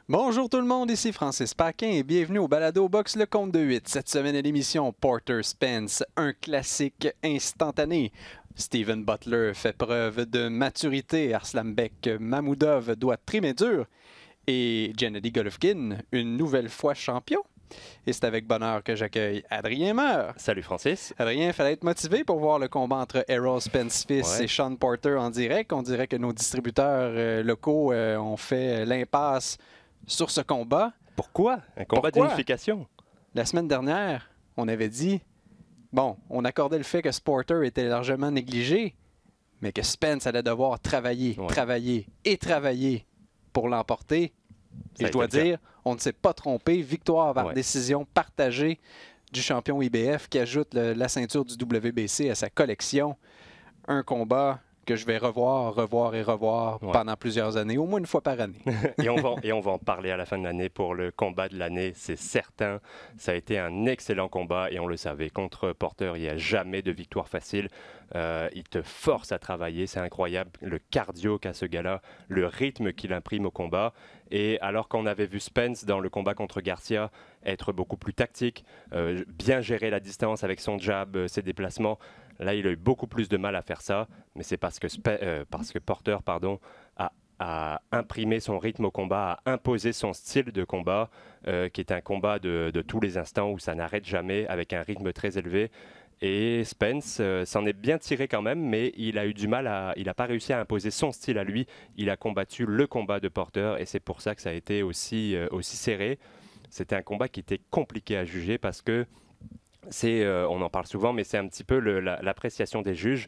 Bonjour tout le monde, ici Francis Paquin et bienvenue au Balado Box Le Compte de 8. Cette semaine à l'émission, Porter Spence, un classique instantané. Steven Butler fait preuve de maturité, Arslanbek Mamoudov doit trimer dur et Gennady Golovkin, une nouvelle fois champion. Et c'est avec bonheur que j'accueille Adrien Meur. Salut Francis. Adrien, il fallait être motivé pour voir le combat entre Errol Spence fils Ouais. et Sean Porter en direct. On dirait que nos distributeurs locaux ont fait l'impasse sur ce combat. Pourquoi? Un combat Pourquoi? d'unification. La semaine dernière, on avait dit, bon, on accordait le fait que Porter était largement négligé, mais que Spence allait devoir travailler, Ouais. travailler et travailler pour l'emporter. Ça Et a je dois été le cas. dire, on ne s'est pas trompé. Victoire par Ouais. décision partagée du champion IBF qui ajoute la ceinture du WBC à sa collection. Un combat que je vais revoir Ouais. pendant plusieurs années, au moins une fois par année. Et on va en parler à la fin de l'année pour le combat de l'année, c'est certain. Ça a été un excellent combat et on le savait. Contre Porter, il n'y a jamais de victoire facile. Il te force à travailler, c'est incroyable. Le cardio qu'a ce gars-là, le rythme qu'il imprime au combat. Et alors qu'on avait vu Spence dans le combat contre Garcia être beaucoup plus tactique, bien gérer la distance avec son jab, ses déplacements, là il a eu beaucoup plus de mal à faire ça. Mais c'est parce que Porter a imprimé son rythme au combat, a imposé son style de combat, qui est un combat de tous les instants où ça n'arrête jamais, avec un rythme très élevé. Et Spence s'en est bien tiré quand même, mais il a eu du mal il n'a pas réussi à imposer son style à lui. Il a combattu le combat de Porter et c'est pour ça que ça a été aussi serré. C'était un combat qui était compliqué à juger parce que on en parle souvent, mais c'est un petit peu l'appréciation des juges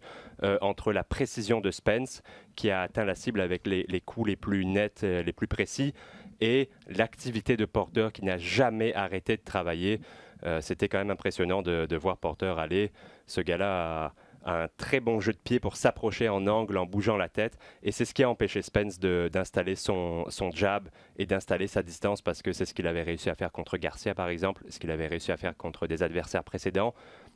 entre la précision de Spence, qui a atteint la cible avec les coups les plus nets, les plus précis, et l'activité de Porter, qui n'a jamais arrêté de travailler. C'était quand même impressionnant de voir Porter aller. Ce gars-là a un très bon jeu de pied pour s'approcher en angle en bougeant la tête, et c'est ce qui a empêché Spence d'installer son jab et d'installer sa distance, parce que c'est ce qu'il avait réussi à faire contre Garcia par exemple, ce qu'il avait réussi à faire contre des adversaires précédents,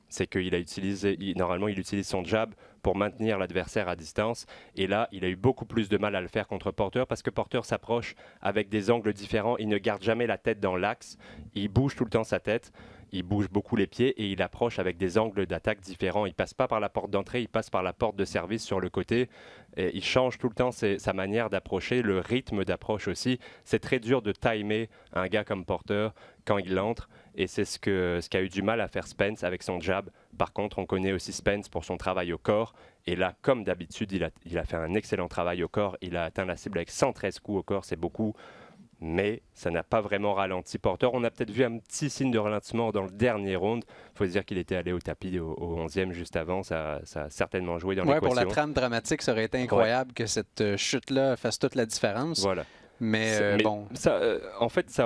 c'est qu'il a utilisé, normalement il utilise son jab pour maintenir l'adversaire à distance, et là il a eu beaucoup plus de mal à le faire contre Porter, parce que Porter s'approche avec des angles différents, il ne garde jamais la tête dans l'axe, il bouge tout le temps sa tête, il bouge beaucoup les pieds et il approche avec des angles d'attaque différents. Il ne passe pas par la porte d'entrée, il passe par la porte de service sur le côté. Et il change tout le temps sa manière d'approcher, le rythme d'approche aussi. C'est très dur de timer un gars comme Porter quand il entre. Et c'est ce qu'a eu du mal à faire Spence avec son jab. Par contre, on connaît aussi Spence pour son travail au corps. Et là, comme d'habitude, il a fait un excellent travail au corps. Il a atteint la cible avec 113 coups au corps, c'est beaucoup. Mais ça n'a pas vraiment ralenti Porter. On a peut-être vu un petit signe de ralentissement dans le dernier round. Il faut se dire qu'il était allé au tapis au 11e juste avant. Ça a certainement joué dans l'équation. Pour la trame dramatique, ça aurait été incroyable que cette chute-là fasse toute la différence. Voilà. Mais bon. En fait,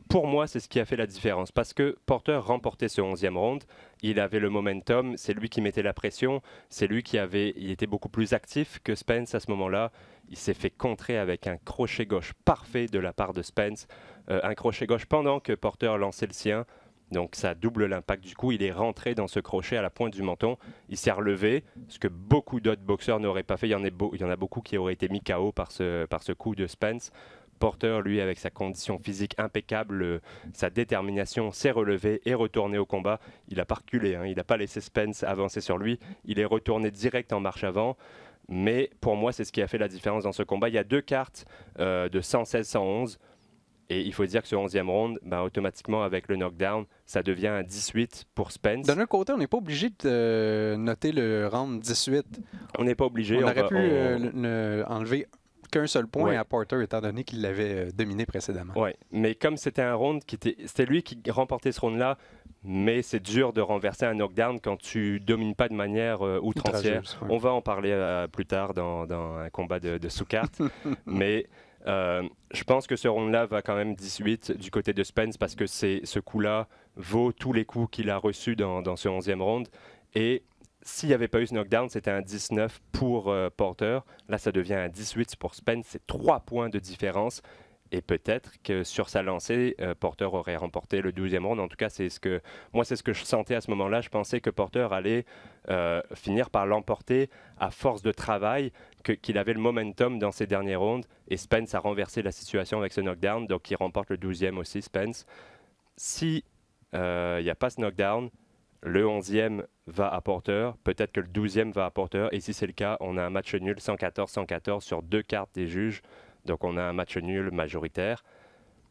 pour moi, c'est ce qui a fait la différence. Parce que Porter remportait ce 11e round. Il avait le momentum. C'est lui qui mettait la pression. C'est lui il était beaucoup plus actif que Spence à ce moment-là. Il s'est fait contrer avec un crochet gauche parfait de la part de Spence. Un crochet gauche pendant que Porter lançait le sien. Donc ça double l'impact du coup. Il est rentré dans ce crochet à la pointe du menton. Il s'est relevé, ce que beaucoup d'autres boxeurs n'auraient pas fait. Il y en a beaucoup qui auraient été mis KO par ce coup de Spence. Porter, lui, avec sa condition physique impeccable, sa détermination, s'est relevé et retourné au combat. Il n'a pas reculé, il n'a pas laissé Spence avancer sur lui. Il est retourné direct en marche avant. Mais pour moi, c'est ce qui a fait la différence dans ce combat. Il y a deux cartes de 116-111. Et il faut dire que ce 11e round, automatiquement, avec le knockdown, ça devient un 18 pour Spence. D'un autre côté, on n'est pas obligé de noter le round 18. On n'est pas obligé. On aurait pu enlever qu'un seul point à Porter, étant donné qu'il l'avait dominé précédemment. Oui, mais comme c'était un round, c'était lui qui remportait ce round-là, mais c'est dur de renverser un knockdown quand tu domines pas de manière outrancière. Ouais. On va en parler plus tard dans un combat de sous-carte, mais je pense que ce round-là va quand même 18 du côté de Spence, parce que ce coup-là vaut tous les coups qu'il a reçus dans ce 11e round. Et s'il n'y avait pas eu ce knockdown, c'était un 19 pour Porter. Là, ça devient un 18 pour Spence. C'est 3 points de différence. Et peut-être que sur sa lancée, Porter aurait remporté le 12e round. En tout cas, c'est ce que je sentais à ce moment-là. Je pensais que Porter allait finir par l'emporter à force de travail, qu'il avait le momentum dans ses derniers rounds. Et Spence a renversé la situation avec ce knockdown. Donc, il remporte le 12e aussi, Spence. Si il n'y a pas ce knockdown, le 11e va à Porter. Peut-être que le 12e va à Porter. Et si c'est le cas, on a un match nul 114-114 sur 2 cartes des juges. Donc on a un match nul majoritaire.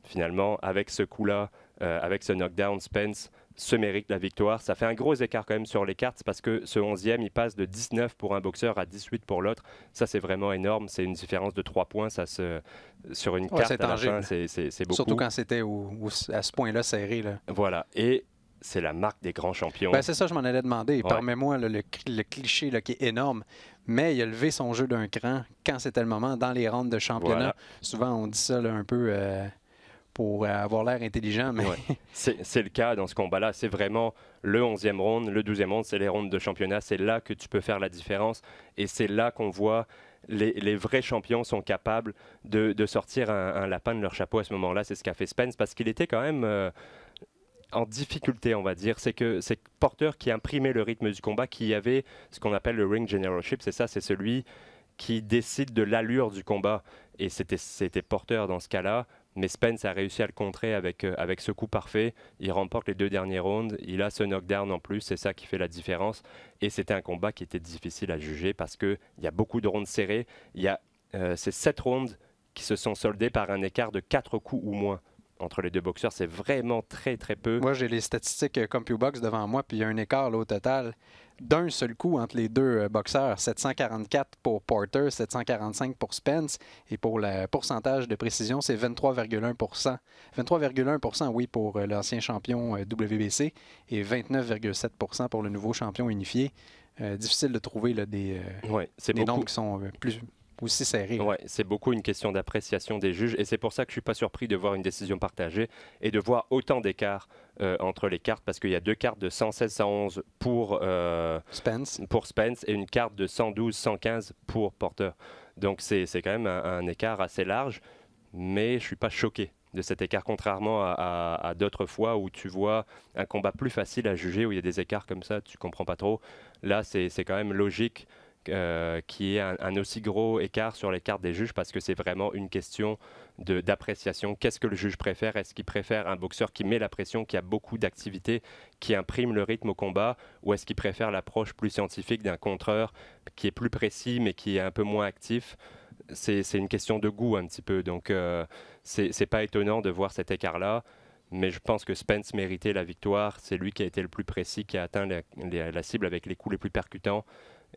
Finalement, avec ce coup-là, avec ce knockdown, Spence se mérite la victoire. Ça fait un gros écart quand même sur les cartes parce que ce 11e, il passe de 19 pour un boxeur à 18 pour l'autre. Ça, c'est vraiment énorme. C'est une différence de 3 points. Sur une carte, à la fin, c'est beaucoup. Surtout quand c'était à ce point-là serré. Là. Voilà. Et c'est la marque des grands champions. Ben, c'est ça, je m'en allais demander. Ouais. Permets-moi le cliché là, qui est énorme. Mais il a levé son jeu d'un cran quand c'était le moment dans les rounds de championnat. Voilà. Souvent, on dit ça là, un peu pour avoir l'air intelligent. Mais... Ouais. C'est le cas dans ce combat-là. C'est vraiment le 11e round, le 12e round, c'est les rounds de championnat. C'est là que tu peux faire la différence. Et c'est là qu'on voit les vrais champions sont capables de sortir un lapin de leur chapeau à ce moment-là. C'est ce qu'a fait Spence parce qu'il était quand même... en difficulté, on va dire, c'est que c'est Porter qui imprimait le rythme du combat, qui avait ce qu'on appelle le ring generalship, c'est ça, c'est celui qui décide de l'allure du combat. Et c'était Porter dans ce cas-là, mais Spence a réussi à le contrer avec ce coup parfait. Il remporte les 2 derniers rounds, il a ce knockdown en plus, c'est ça qui fait la différence. Et c'était un combat qui était difficile à juger parce qu'il y a beaucoup de rounds serrés. Il y a ces 7 rounds qui se sont soldés par un écart de 4 coups ou moins. Entre les deux boxeurs, c'est vraiment très, très peu. Moi, j'ai les statistiques CompuBox devant moi, puis il y a un écart là, au total d'un seul coup entre les deux boxeurs. 744 pour Porter, 745 pour Spence. Et pour le pourcentage de précision, c'est 23,1 23,1 oui, pour l'ancien champion WBC et 29,7 pour le nouveau champion unifié. Difficile de trouver là, des nombres qui sont plus... aussi serré. Ouais, c'est beaucoup une question d'appréciation des juges et c'est pour ça que je ne suis pas surpris de voir une décision partagée et de voir autant d'écart entre les cartes parce qu'il y a 2 cartes de 116-111 pour Spence et une carte de 112-115 pour Porter. Donc c'est quand même un écart assez large, mais je ne suis pas choqué de cet écart, contrairement à d'autres fois où tu vois un combat plus facile à juger, où il y a des écarts comme ça, tu ne comprends pas trop. Là, c'est quand même logique qu'il y ait un aussi gros écart sur les cartes des juges parce que c'est vraiment une question d'appréciation. Qu'est-ce que le juge préfère? Est-ce qu'il préfère un boxeur qui met la pression, qui a beaucoup d'activité, qui imprime le rythme au combat, ou est-ce qu'il préfère l'approche plus scientifique d'un contreur qui est plus précis mais qui est un peu moins actif? C'est une question de goût un petit peu, donc c'est pas étonnant de voir cet écart-là. Mais je pense que Spence méritait la victoire. C'est lui qui a été le plus précis, qui a atteint la cible avec les coups les plus percutants.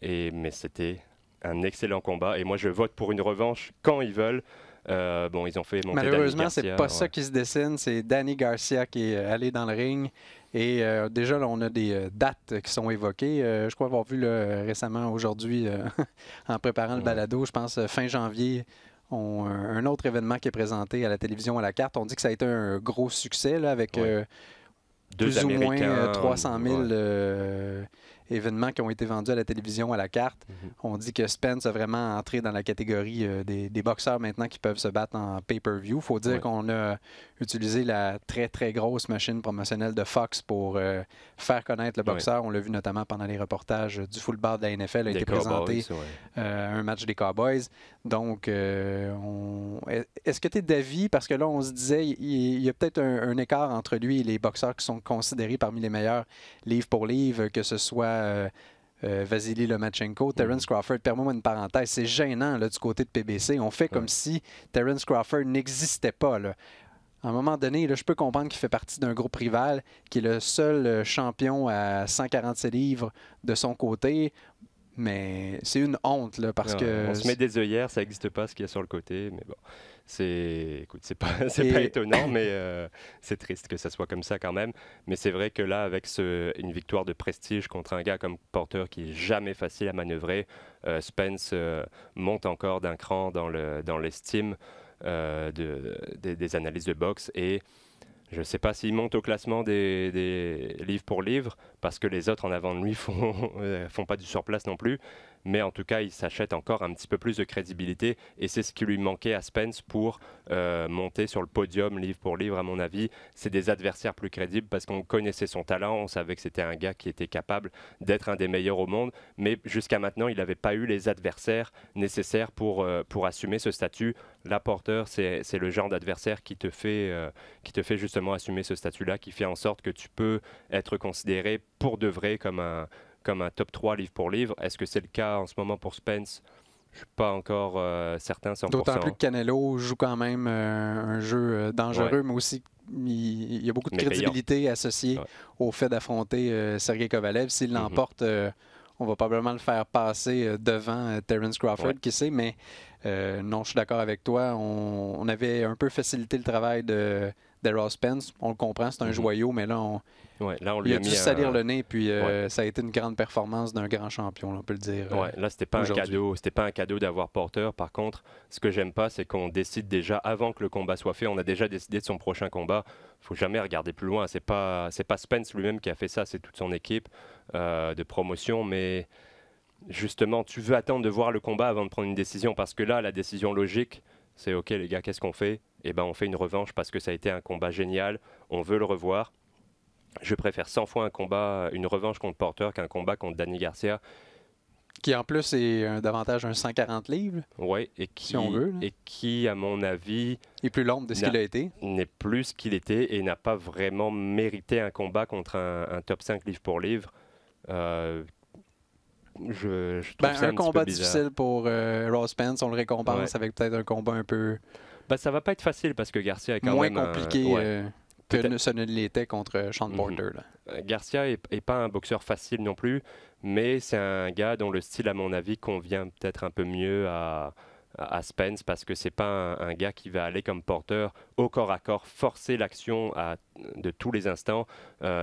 Mais c'était un excellent combat. Et moi, je vote pour une revanche quand ils veulent. Bon, ils ont fait monter malheureusement, c'est pas ça qui se dessine. C'est Danny Garcia qui est allé dans le ring. Et déjà, là, on a des dates qui sont évoquées. Je crois avoir vu là, récemment, aujourd'hui, en préparant le balado, je pense fin janvier, un autre événement qui est présenté à la télévision à la carte. On dit que ça a été un gros succès là, avec plus ou moins 300 000 événements qui ont été vendus à la télévision à la carte. On dit que Spence a vraiment entré dans la catégorie des boxeurs maintenant qui peuvent se battre en pay-per-view. Il faut dire qu'on a utilisé la très, très grosse machine promotionnelle de Fox pour faire connaître le boxeur. On l'a vu notamment pendant les reportages du full bar de la NFL a été présenté un match des Cowboys. Donc, est-ce que tu es d'avis? Parce que là, on se disait il y a peut-être un écart entre lui et les boxeurs qui sont considérés parmi les meilleurs livre pour livre, que ce soit Vasily Lomachenko, Terence Crawford. Permets-moi une parenthèse, c'est gênant là, du côté de PBC. On fait comme si Terence Crawford n'existait pas. Là. À un moment donné, là, je peux comprendre qu'il fait partie d'un groupe rival, qui est le seul champion à 147 livres de son côté. Mais c'est une honte, là, parce que... On se met des œillères, ça n'existe pas ce qu'il y a sur le côté, mais bon, c'est pas étonnant, mais c'est triste que ça soit comme ça quand même. Mais c'est vrai que là, avec une victoire de prestige contre un gars comme Porter qui est jamais facile à manœuvrer, Spence monte encore d'un cran dans l'estime des analyses de boxe et je ne sais pas s'il monte au classement des livres pour livre, parce que les autres en avant de lui font pas du surplace non plus. mais en tout cas, il s'achète encore un petit peu plus de crédibilité et c'est ce qui lui manquait à Spence pour monter sur le podium livre pour livre, à mon avis. C'est des adversaires plus crédibles parce qu'on connaissait son talent, on savait que c'était un gars qui était capable d'être un des meilleurs au monde, mais jusqu'à maintenant, il n'avait pas eu les adversaires nécessaires pour assumer ce statut. La Porter, c'est le genre d'adversaire qui te fait justement assumer ce statut-là, qui fait en sorte que tu peux être considéré pour de vrai comme un top 3 livre pour livre. Est-ce que c'est le cas en ce moment pour Spence? Je ne suis pas encore certain 100%. D'autant plus que Canelo joue quand même un jeu dangereux, mais aussi il y a beaucoup de crédibilité associée au fait d'affronter Sergey Kovalev. S'il l'emporte, on va probablement le faire passer devant Terence Crawford, qui sait, mais non, je suis d'accord avec toi. On avait un peu facilité le travail d'Errol Spence. On le comprend, c'est un joyau, mais là, on lui a dû salir le nez, puis ça a été une grande performance d'un grand champion, on peut le dire. Là, c'était pas un cadeau d'avoir Porter. Par contre, ce que j'aime pas, c'est qu'on décide déjà avant que le combat soit fait. On a déjà décidé de son prochain combat. Faut jamais regarder plus loin. C'est pas Spence lui-même qui a fait ça, c'est toute son équipe de promotion, mais justement, tu veux attendre de voir le combat avant de prendre une décision, parce que là, la décision logique, c'est OK les gars, qu'est-ce qu'on fait? Eh ben, on fait une revanche parce que ça a été un combat génial. On veut le revoir. Je préfère 100 fois une revanche contre Porter qu'un combat contre Danny Garcia. Qui en plus est davantage un 140 livres. Oui, si on veut. Et qui, à mon avis, est plus long de ce qu'il a été. N'est plus ce qu'il était et n'a pas vraiment mérité un combat contre un top 5 livre pour livre. Je trouve ça un combat petit peu difficile pour Errol Spence, on le récompense avec peut-être un combat un peu. Ça va pas être facile parce que Garcia est quand moins même compliqué. Que ce ne l'était contre Sean Porter. Garcia est pas un boxeur facile non plus, mais c'est un gars dont le style, à mon avis, convient peut-être un peu mieux à Spence, parce que c'est pas un gars qui va aller comme Porter au corps à corps, forcer l'action de tous les instants.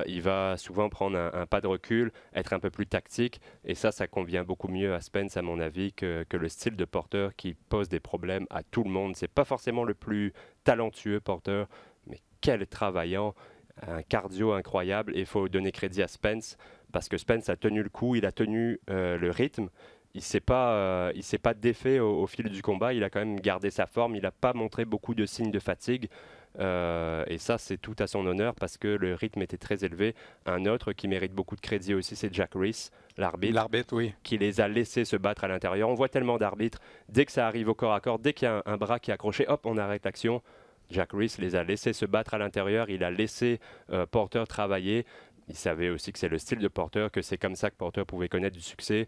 Il va souvent prendre un pas de recul, être un peu plus tactique, et ça convient beaucoup mieux à Spence, à mon avis, que le style de Porter qui pose des problèmes à tout le monde. C'est pas forcément le plus talentueux, Porter, mais quel travaillant, un cardio incroyable, et il faut donner crédit à Spence parce que Spence a tenu le coup, il a tenu le rythme, il s'est pas défait au fil du combat, il a quand même gardé sa forme, il n'a pas montré beaucoup de signes de fatigue, et ça c'est tout à son honneur parce que le rythme était très élevé. Un autre qui mérite beaucoup de crédit aussi, c'est Jack Reese, l'arbitre, qui les a laissés se battre à l'intérieur. On voit tellement d'arbitres, dès que ça arrive au corps à corps, dès qu'il y a un bras qui est accroché, hop, on arrête l'action. Jack Reese les a laissés se battre à l'intérieur, il a laissé Porter travailler. Il savait aussi que c'est le style de Porter, que c'est comme ça que Porter pouvait connaître du succès.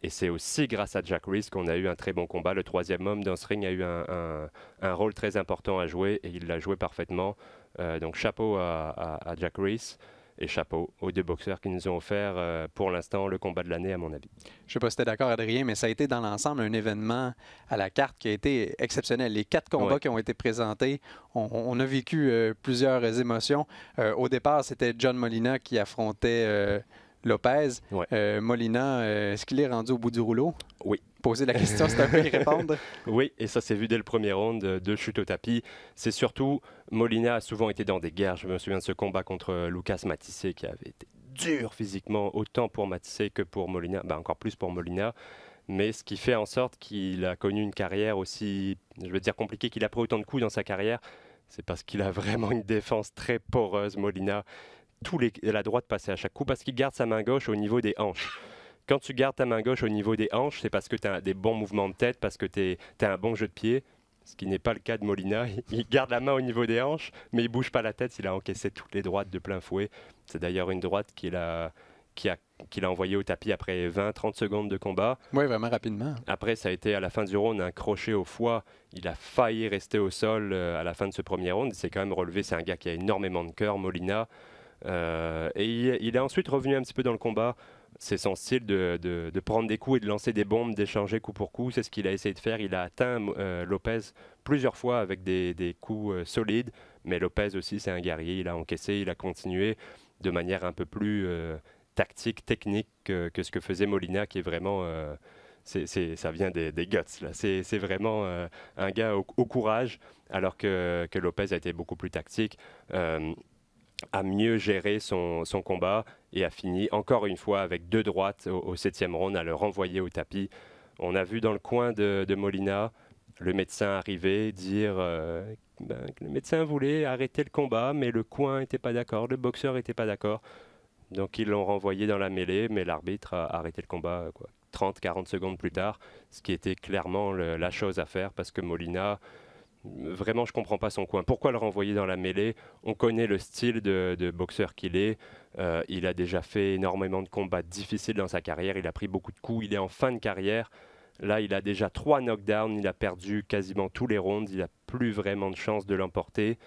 Et c'est aussi grâce à Jack Reese qu'on a eu un très bon combat. Le troisième homme dans ce ring a eu un rôle très important à jouer et il l'a joué parfaitement. Donc chapeau à Jack Reese. Et chapeau aux deux boxeurs qui nous ont offert pour l'instant le combat de l'année, à mon avis. Je ne sais pas si tu es d'accord, Adrien, mais ça a été dans l'ensemble un événement à la carte qui a été exceptionnel. Les 4 combats qui ont été présentés, on a vécu plusieurs émotions. Au départ, c'était John Molina qui affrontait Lopez. Molina, est-ce qu'il est rendu au bout du rouleau? Oui. Poser la question, c'est un peu y répondre. Oui, et ça s'est vu dès le premier round, 2 chutes au tapis. C'est surtout, Molina a souvent été dans des guerres. Je me souviens de ce combat contre Lucas Matthysse qui avait été dur physiquement, autant pour Matthysse que pour Molina, encore plus pour Molina. Mais ce qui fait en sorte qu'il a connu une carrière aussi, je veux dire compliquée, qu'il a pris autant de coups dans sa carrière, c'est parce qu'il a vraiment une défense très poreuse, Molina. La droite passait à chaque coup parce qu'il garde sa main gauche au niveau des hanches. Quand tu gardes ta main gauche au niveau des hanches, c'est parce que tu as des bons mouvements de tête, parce que tu as un bon jeu de pied, ce qui n'est pas le cas de Molina. Il garde la main au niveau des hanches, mais il ne bouge pas la tête. Il a encaissé toutes les droites de plein fouet. C'est d'ailleurs une droite qu'il a envoyée au tapis après 20-30 secondes de combat. Oui, vraiment rapidement. Après, ça a été à la fin du round un crochet au foie. Il a failli rester au sol à la fin de ce premier round. Il s'est quand même relevé. C'est un gars qui a énormément de cœur, Molina. Et il est ensuite revenu un petit peu dans le combat. C'est son style de prendre des coups et de lancer des bombes, d'échanger coup pour coup. C'est ce qu'il a essayé de faire. Il a atteint Lopez plusieurs fois avec des coups solides. Mais Lopez aussi, c'est un guerrier. Il a encaissé, il a continué de manière un peu plus tactique, technique que ce que faisait Molina, qui est vraiment... ça vient des guts, là. C'est vraiment un gars au courage, alors que Lopez a été beaucoup plus tactique. a mieux géré son combat et a fini encore une fois avec 2 droites au 7e round à le renvoyer au tapis. On a vu dans le coin de Molina le médecin arriver, dire que le médecin voulait arrêter le combat, mais le coin n'était pas d'accord, le boxeur n'était pas d'accord. Donc ils l'ont renvoyé dans la mêlée, mais l'arbitre a arrêté le combat 30-40 secondes plus tard, ce qui était clairement la chose à faire parce que Molina, vraiment je ne comprends pas son coin. Pourquoi le renvoyer dans la mêlée? On connaît le style de boxeur qu'il est. Il a déjà fait énormément de combats difficiles dans sa carrière, il a pris beaucoup de coups, il est en fin de carrière. Là, il a déjà 3 knockdowns, il a perdu quasiment tous les rounds, il n'a plus vraiment de chance de l'emporter.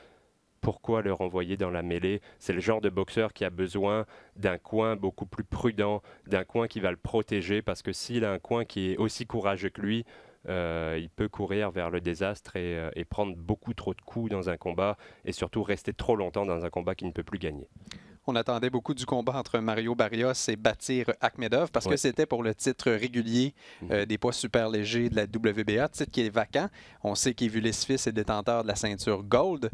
Pourquoi le renvoyer dans la mêlée? C'est le genre de boxeur qui a besoin d'un coin beaucoup plus prudent, d'un coin qui va le protéger, parce que s'il a un coin qui est aussi courageux que lui, il peut courir vers le désastre et prendre beaucoup trop de coups dans un combat, et surtout rester trop longtemps dans un combat qu'il ne peut plus gagner. On attendait beaucoup du combat entre Mario Barrios et Batir Akhmedov parce que c'était pour le titre régulier des poids super légers de la WBA, titre qui est vacant. On sait qu'Evulis Fils est détenteur de la ceinture Gold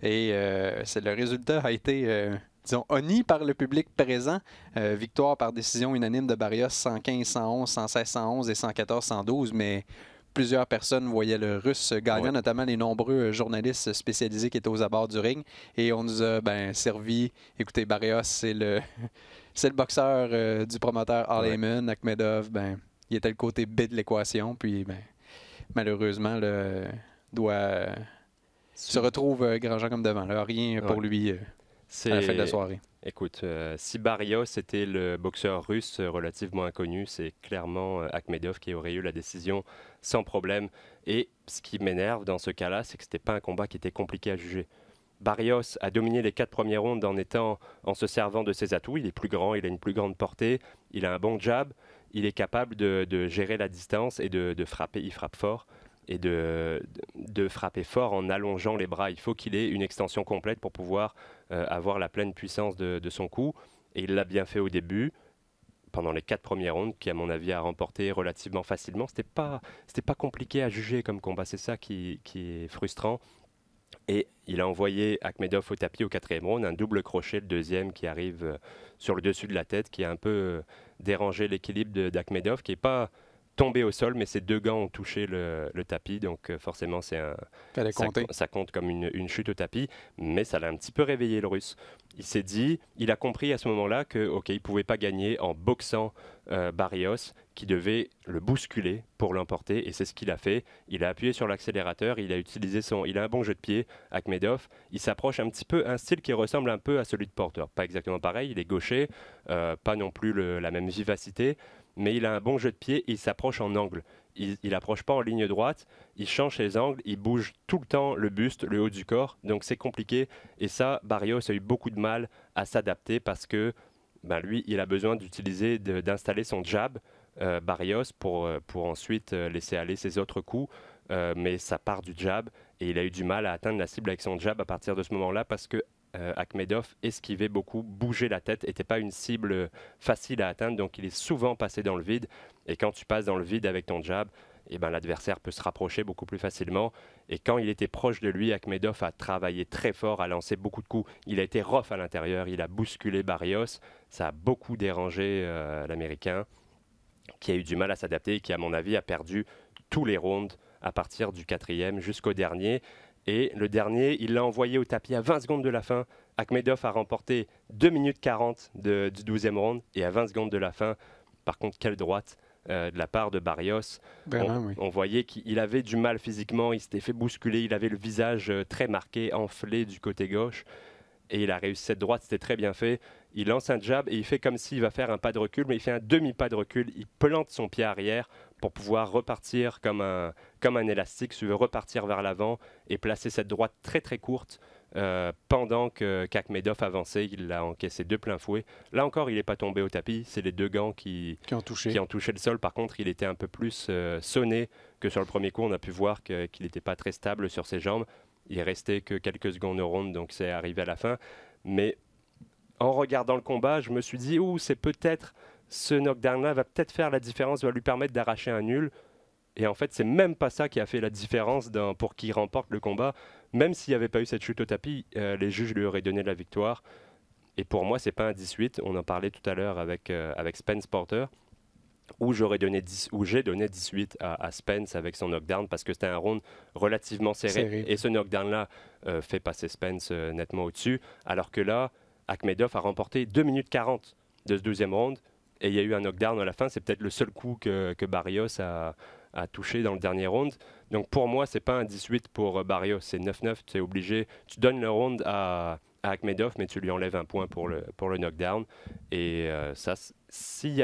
et le résultat a été, disons, honni par le public présent. Victoire par décision unanime de Barrios 115-111, 116-111 et 114-112, mais plusieurs personnes voyaient le Russe gagnant, notamment les nombreux journalistes spécialisés qui étaient aux abords du ring. Et on nous a servi. Écoutez, Barrios, c'est le boxeur du promoteur Al Haymon. Akhmedov, il était le côté B de l'équation. Puis, malheureusement, se retrouve grand Jean comme devant. Là, rien pour lui à la fin de la soirée. Écoute, si Barrios était le boxeur russe relativement inconnu, c'est clairement Akhmedov qui aurait eu la décision sans problème. Et ce qui m'énerve dans ce cas-là, c'est que ce n'était pas un combat qui était compliqué à juger. Barrios a dominé les 4 premiers rounds en se servant de ses atouts. Il est plus grand, il a une plus grande portée, il a un bon jab, il est capable de gérer la distance et de frapper. Il frappe fort. Et de frapper fort en allongeant les bras. Il faut qu'il ait une extension complète pour pouvoir avoir la pleine puissance de son coup. Et il l'a bien fait au début, pendant les 4 premiers rounds, qui à mon avis a remporté relativement facilement. C'était pas compliqué à juger comme combat, c'est ça qui est frustrant. Et il a envoyé Akhmedov au tapis au 4e round, un double crochet, le deuxième qui arrive sur le dessus de la tête, qui a un peu dérangé l'équilibre d'Akhmedov, qui n'est pas tombé au sol, mais ses 2 gants ont touché le tapis, donc forcément ça compte comme une chute au tapis, mais ça l'a un petit peu réveillé le Russe. Il a compris à ce moment-là que il pouvait pas gagner en boxant Barrios, qui devait le bousculer pour l'emporter, et c'est ce qu'il a fait. Il a appuyé sur l'accélérateur, il a un bon jeu de pied, Akhmedov. Il s'approche un petit peu, un style qui ressemble un peu à celui de Porter, pas exactement pareil, il est gaucher, pas non plus la même vivacité, mais il a un bon jeu de pied et il s'approche en angle. Il n'approche pas en ligne droite, il change ses angles, il bouge tout le temps le buste, le haut du corps, donc c'est compliqué. Et ça, Barrios a eu beaucoup de mal à s'adapter parce que lui, il a besoin d'installer son jab, Barrios, pour ensuite laisser aller ses autres coups. Mais ça part du jab et il a eu du mal à atteindre la cible avec son jab à partir de ce moment-là parce que Akhmedov esquivait beaucoup, bougeait la tête, n'était pas une cible facile à atteindre, donc il est souvent passé dans le vide. Et quand tu passes dans le vide avec ton jab, l'adversaire peut se rapprocher beaucoup plus facilement. Et quand il était proche de lui, Akhmedov a travaillé très fort, a lancé beaucoup de coups. Il a été rough à l'intérieur, il a bousculé Barrios. Ça a beaucoup dérangé l'Américain, qui a eu du mal à s'adapter et qui, à mon avis, a perdu tous les rounds à partir du 4e jusqu'au dernier. Et le dernier, il l'a envoyé au tapis à 20 secondes de la fin. Akhmedov a remporté 2 minutes 40 du 12e round. Et à 20 secondes de la fin, par contre, quelle droite de la part de Barrios. On voyait qu'il avait du mal physiquement. Il s'était fait bousculer. Il avait le visage très marqué, enflé du côté gauche. Et il a réussi cette droite, c'était très bien fait. Il lance un jab et il fait comme s'il va faire un pas de recul, mais il fait un demi-pas de recul. Il plante son pied arrière pour pouvoir repartir comme un élastique, si tu veux repartir vers l'avant et placer cette droite très très courte pendant qu'Akhmedov avançait. Il a encaissé 2 pleins fouets. Là encore, il n'est pas tombé au tapis. C'est les 2 gants qui ont touché le sol. Par contre, il était un peu plus sonné que sur le premier coup. On a pu voir qu'il n'était pas très stable sur ses jambes. Il restait que quelques secondes au round, donc c'est arrivé à la fin. Mais en regardant le combat, je me suis dit, c'est peut-être ce knockdown-là va peut-être faire la différence, va lui permettre d'arracher un nul. Et en fait, c'est même pas ça qui a fait la différence pour qu'il remporte le combat. même s'il n'y avait pas eu cette chute au tapis, les juges lui auraient donné la victoire. Et pour moi, c'est pas un 18. On en parlait tout à l'heure avec Spence Porter, où j'ai donné 18 à Spence avec son knockdown parce que c'était un round relativement serré. Et ce knockdown-là fait passer Spence nettement au-dessus. Alors que là, Akhmedov a remporté 2 minutes 40 de ce deuxième round. Et il y a eu un knockdown à la fin. C'est peut-être le seul coup que Barrios a touché dans le dernier round. Donc pour moi, c'est pas un 18 pour Barrios. C'est 9-9. Tu es obligé. Tu donnes le round à Akhmedov, mais tu lui enlèves un point pour le knockdown. Et ça, si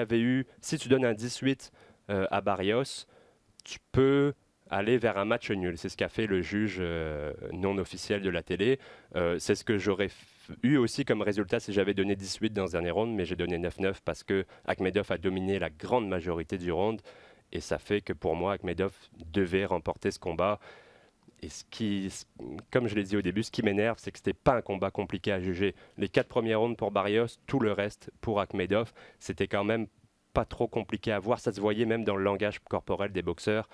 tu donnes un 18 à Barrios, tu peux aller vers un match nul. C'est ce qu'a fait le juge non officiel de la télé. C'est ce que j'aurais eu aussi comme résultat si j'avais donné 18 dans ce dernier round, mais j'ai donné 9-9 parce que Akhmedov a dominé la grande majorité du round. Et ça fait que pour moi, Akhmedov devait remporter ce combat. Et comme je l'ai dit au début, ce qui m'énerve, c'est que ce n'était pas un combat compliqué à juger. Les 4 premiers rounds pour Barrios, tout le reste pour Akhmedov, c'était quand même pas trop compliqué à voir. Ça se voyait même dans le langage corporel des boxeurs.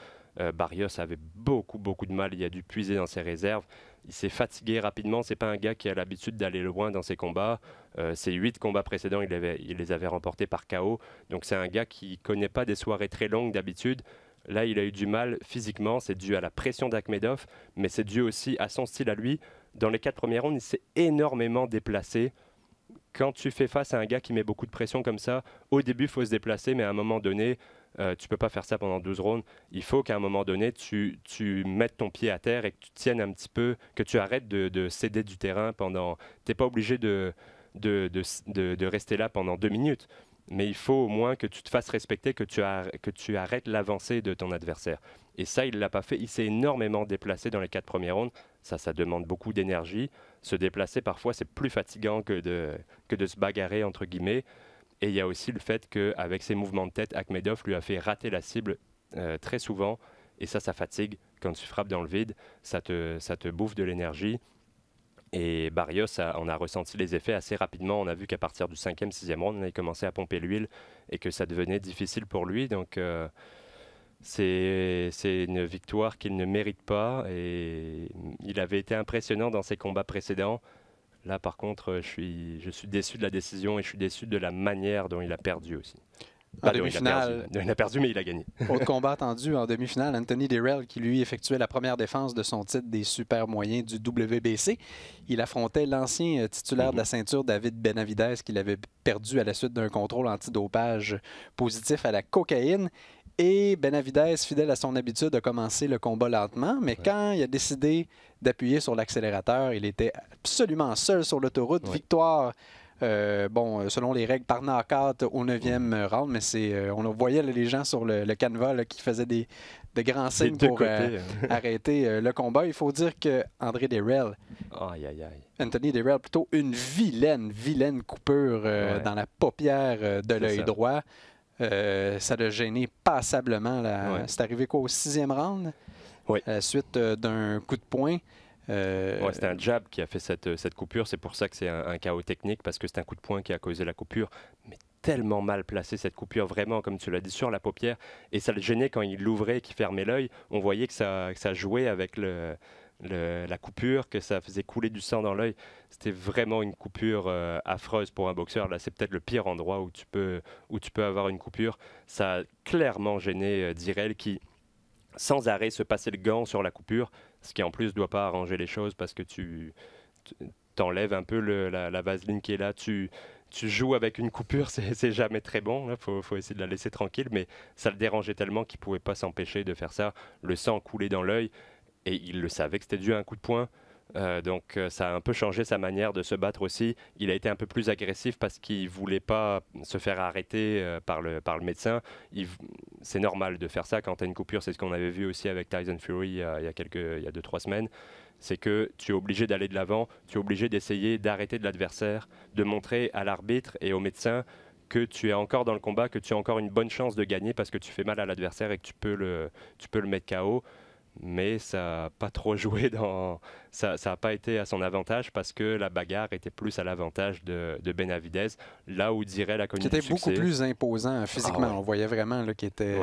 Barrios avait beaucoup de mal. Il a dû puiser dans ses réserves. Il s'est fatigué rapidement. C'est pas un gars qui a l'habitude d'aller loin dans ses combats. Ses 8 combats précédents, il les avait remportés par KO. Donc c'est un gars qui connaît pas des soirées très longues d'habitude. Là, il a eu du mal physiquement. C'est dû à la pression d'Akhmedov, mais c'est dû aussi à son style à lui. Dans les 4 premiers rounds, il s'est énormément déplacé. Quand tu fais face à un gars qui met beaucoup de pression comme ça, au début, il faut se déplacer, mais à un moment donné, tu ne peux pas faire ça pendant 12 rounds. Il faut qu'à un moment donné, tu mettes ton pied à terre et que tu tiennes un petit peu, que tu arrêtes de céder du terrain pendant... Tu n'es pas obligé de rester là pendant 2 minutes, mais il faut au moins que tu te fasses respecter, que tu arrêtes l'avancée de ton adversaire. Et ça, il ne l'a pas fait. Il s'est énormément déplacé dans les 4 premiers rounds. Ça demande beaucoup d'énergie. Se déplacer, parfois, c'est plus fatigant que de se bagarrer, entre guillemets. Et il y a aussi le fait qu'avec ses mouvements de tête, Akhmedov lui a fait rater la cible très souvent. Et ça fatigue. Quand tu frappes dans le vide, ça te bouffe de l'énergie. Et Barrios on a ressenti les effets assez rapidement. On a vu qu'à partir du 5e, 6e round, on avait commencé à pomper l'huile et que ça devenait difficile pour lui. Donc, c'est une victoire qu'il ne mérite pas. Et il avait été impressionnant dans ses combats précédents. Là, par contre, je suis déçu de la décision et je suis déçu de la manière dont il a perdu aussi. En demi-finale, il a perdu, mais il a gagné. Autre combat attendu en demi-finale, Anthony Dirrell qui lui effectuait la première défense de son titre des super moyens du WBC. Il affrontait l'ancien titulaire de la ceinture David Benavidez qu'il avait perdu à la suite d'un contrôle antidopage positif à la cocaïne. Et Benavidez, fidèle à son habitude, a commencé le combat lentement, mais quand il a décidé d'appuyer sur l'accélérateur, il était absolument seul sur l'autoroute. Victoire, selon les règles, par knock-out au 9e round, mais on voyait les gens sur le canevas là, qui faisaient de grands signes pour arrêter le combat. Il faut dire que André Dirrell, Anthony Dirrell, plutôt une vilaine coupure dans la paupière de l'œil droit. Ça l'a gêné passablement. C'est arrivé au 6e round? À la suite d'un coup de poing. C'était un jab qui a fait cette coupure. C'est pour ça que c'est un chaos technique, parce que c'est un coup de poing qui a causé la coupure. Mais tellement mal placé cette coupure, vraiment, comme tu l'as dit, sur la paupière. Et ça le gênait quand il l'ouvrait et qu'il fermait l'œil. On voyait que ça jouait avec la coupure, que ça faisait couler du sang dans l'œil. C'était vraiment une coupure affreuse pour un boxeur. Là, c'est peut-être le pire endroit où tu peux avoir une coupure. Ça a clairement gêné Dirrell qui, sans arrêt, se passait le gant sur la coupure, ce qui en plus ne doit pas arranger les choses parce que tu t'enlèves un peu la vaseline qui est là. Tu joues avec une coupure, c'est jamais très bon. Il faut essayer de la laisser tranquille, mais ça le dérangeait tellement qu'il ne pouvait pas s'empêcher de faire ça. Le sang coulait dans l'œil. Et il le savait que c'était dû à un coup de poing. Donc ça a un peu changé sa manière de se battre aussi. Il a été un peu plus agressif parce qu'il ne voulait pas se faire arrêter par le médecin. C'est normal de faire ça quand tu as une coupure. C'est ce qu'on avait vu aussi avec Tyson Fury il y a 2-3 semaines. C'est que tu es obligé d'aller de l'avant, tu es obligé d'essayer d'arrêter de l'adversaire, de montrer à l'arbitre et au médecin que tu es encore dans le combat, que tu as encore une bonne chance de gagner parce que tu fais mal à l'adversaire et que tu peux le mettre KO. mais ça n'a pas trop joué ça n'a pas été à son avantage parce que la bagarre était plus à l'avantage de Benavidez, là où Direl a connu Qui du était succès. beaucoup plus imposant physiquement. On voyait vraiment qu'il était...